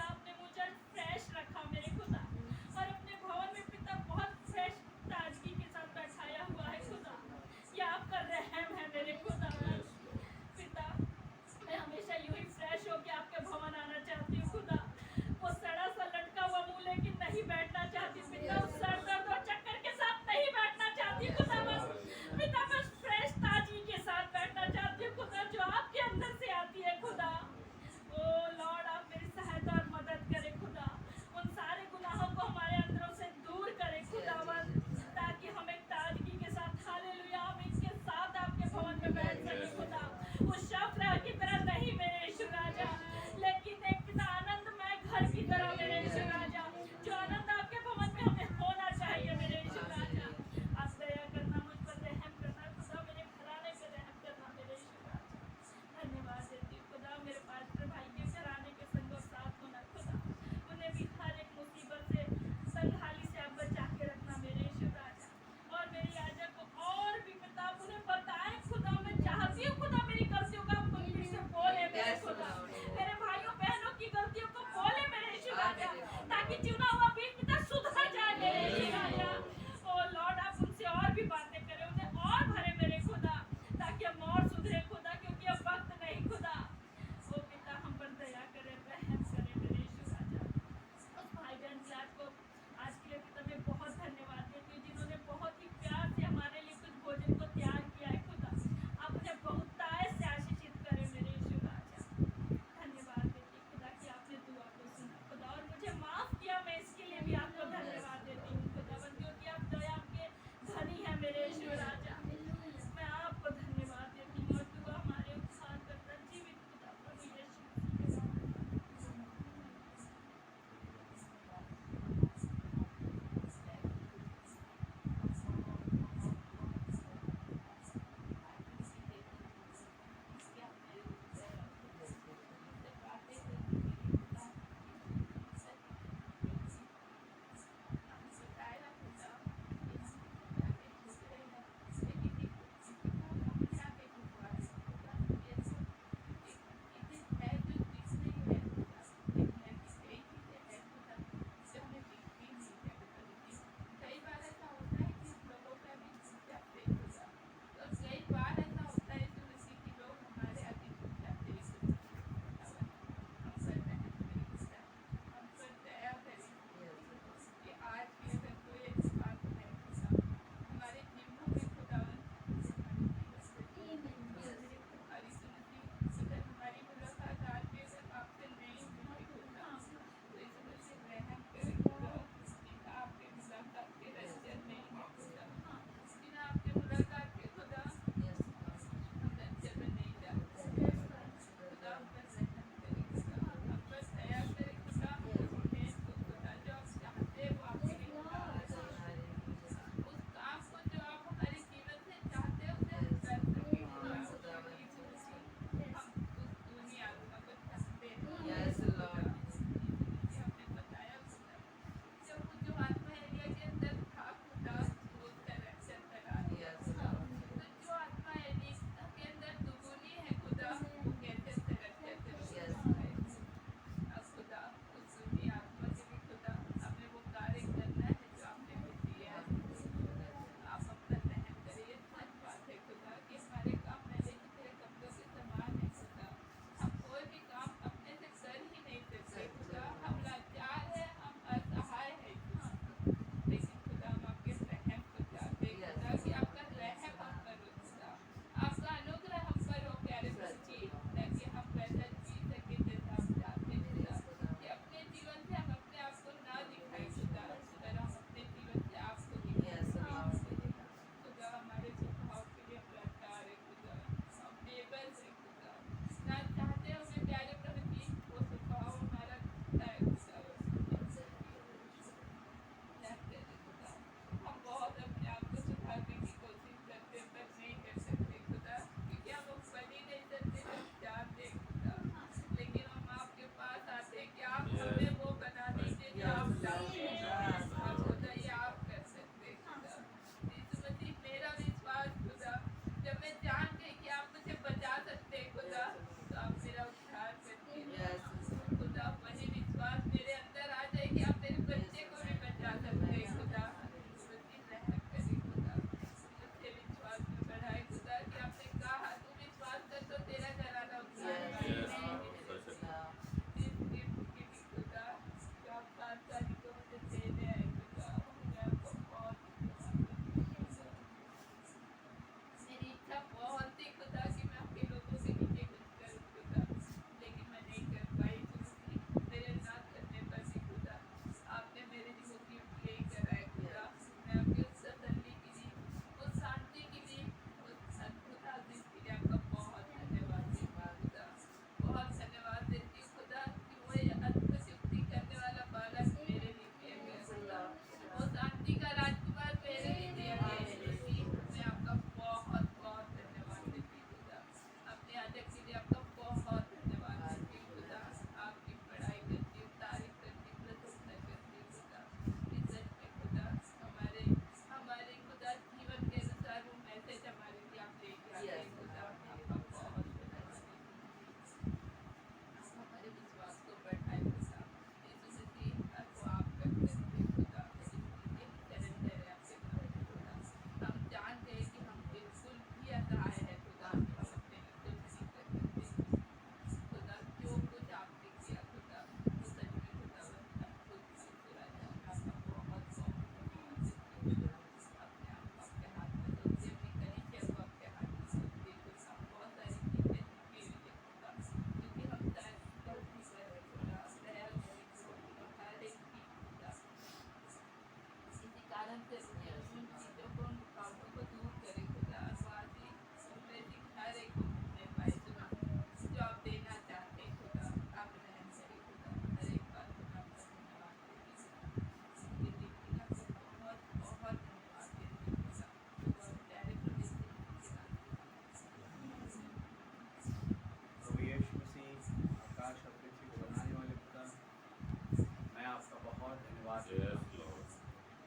[SPEAKER 1] धन्यवाद
[SPEAKER 2] Yes, Lord.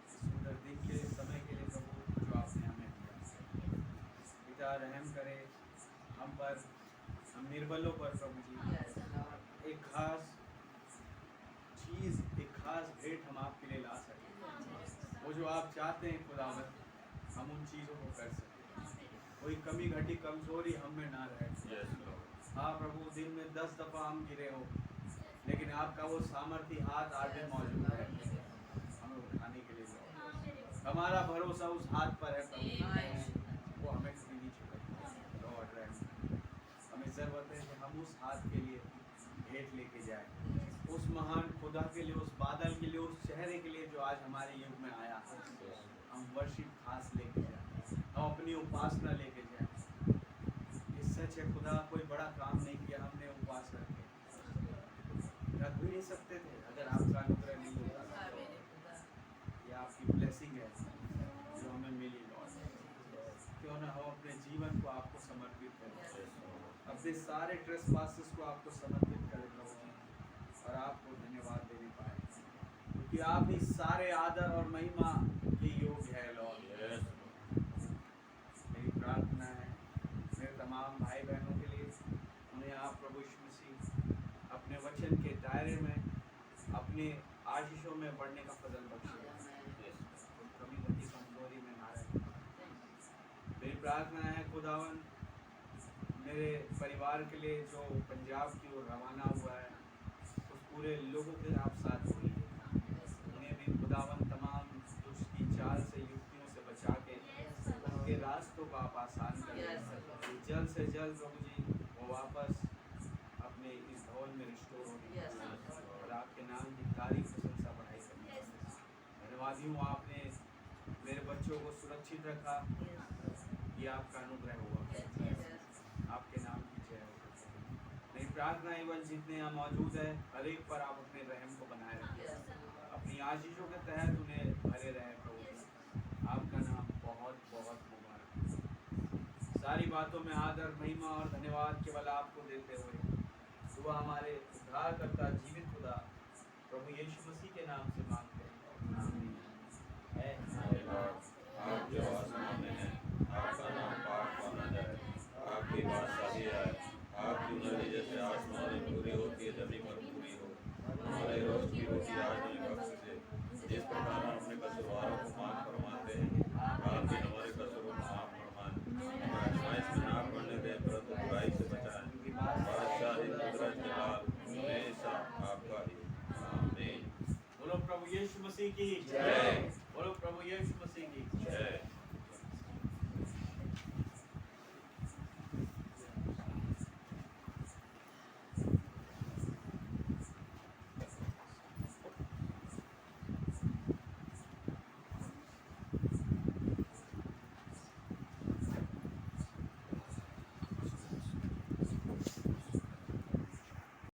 [SPEAKER 1] इस सुंदर दिन के समय के लिए प्रभु जो आपने हमें दिया। पिता रहम करे हम पर, हम निर्बलों पर प्रभु जी। एक खास चीज़, एक खास भेंट हम आपके लिए ला सकें। वो जो आप चाहते हैं खुदावंद, हम उन चीज़ों को कर सकें। कोई कमी घटी कमजोरी हम में ना रहे।
[SPEAKER 2] Yes, Lord.
[SPEAKER 1] हाँ प्रभु, दिन में 10 दफ़ा हम गिरे हो, लेकिन आपका वो सामर्थ्य हाथ आज भी मौजूद है हमें उठाने के लिए। हमारा भरोसा उस हाथ पर है प्रभु, वो हमें कभी नहीं छुड़ाएगा। लॉर्ड रहम, हमें ज़रूरत है कि हम उस हाथ के लिए भेंट लेके जाएं, उस महान खुदा के लिए, उस बादल के लिए, उस चेहरे के लिए जो आज हमारे युग में आया है। हम वर्शिप खास लेके जाएं, हम अपनी उपासना लेके जाएं। ये सच है खुदा, कोई बड़ा काम नहीं किया हमने उपवास करके, रख भी नहीं सकते थे अगर आपका अनुग्रह नहीं होता। ये आपकी ब्लेसिंग है जो हमें मिली लॉर्ड। क्यों ना हम अपने जीवन को आपको समर्पित करें, अपने सारे ट्रेसपासेस को आपको समर्पित करें प्रभु जी, और आपको धन्यवाद देने पाए, क्योंकि आप ही सारे आदर और महिमा के योग्य है लॉर्ड।
[SPEAKER 2] Yes,
[SPEAKER 1] मेरी प्रार्थना है मेरे तमाम भाई बहनों के लिए, उन्हें आप प्रभु यीशु मसीह अपने वचन के दायरे में, अपने आशीषों में बढ़ने का फजल बख्शे, कभी कभी कमजोरी में ना रहे। मेरी प्रार्थना है खुदावन, मेरे परिवार के लिए जो पंजाब की ओर रवाना हुआ है, उस पूरे लोगों के आप साथ होइए, उन्हें भी खुदावन तमाम दुष्ट की चाल से, युक्तियों से बचा के उनके रास्तों को आप आसान करें। जल्द से जल्द प्रभु जी वो वापस अपने इस भवन में रिस्टोर हो और आपके नाम की तारीफ प्रशंसा बढ़ाई करें। धन्यवादी हूँ आपने मेरे बच्चों को सुरक्षित रखा, ये आपका अनुग्रह हुआ, आपके नाम की जय हो। मेरी प्रार्थना एवं जितने यहाँ मौजूद है हर एक पर आप अपने रहम को बनाए रखें, अपनी आशीषों के तहत उन्हें भरे रहे प्रभु। आपका नाम बहुत बहुत मुबारक। सारी बातों में आदर, महिमा और धन्यवाद केवल आपको देते हुए दुआ हमारे उद्धारकर्ता जीवित खुदा प्रभु यीशु मसीह के नाम से मांगते हैं, आमीन।
[SPEAKER 2] आप जो आसमान में हैं, आपका नाम पाक माना जाए, आपकी बादशाही आए, आपकी मर्जी जैसे आसमान में पूरी होती है जमीन पर पूरी हो। हमारे रोज की रोटी आज हमें बख्श दे, जिस प्रकार हम अपने कसूरवारों को माफ फरमाते हैं, आप भी हमारे कसूरों को माफ फरमाएं। हमें आजमाइश में ना पड़ने दें, परंतु बुराई से बचाएं। बादशाही, कुदरत, जलाल हमेशा आपका ही। आमीन।
[SPEAKER 1] बोलो प्रभु यीशु मसीह की
[SPEAKER 2] जय।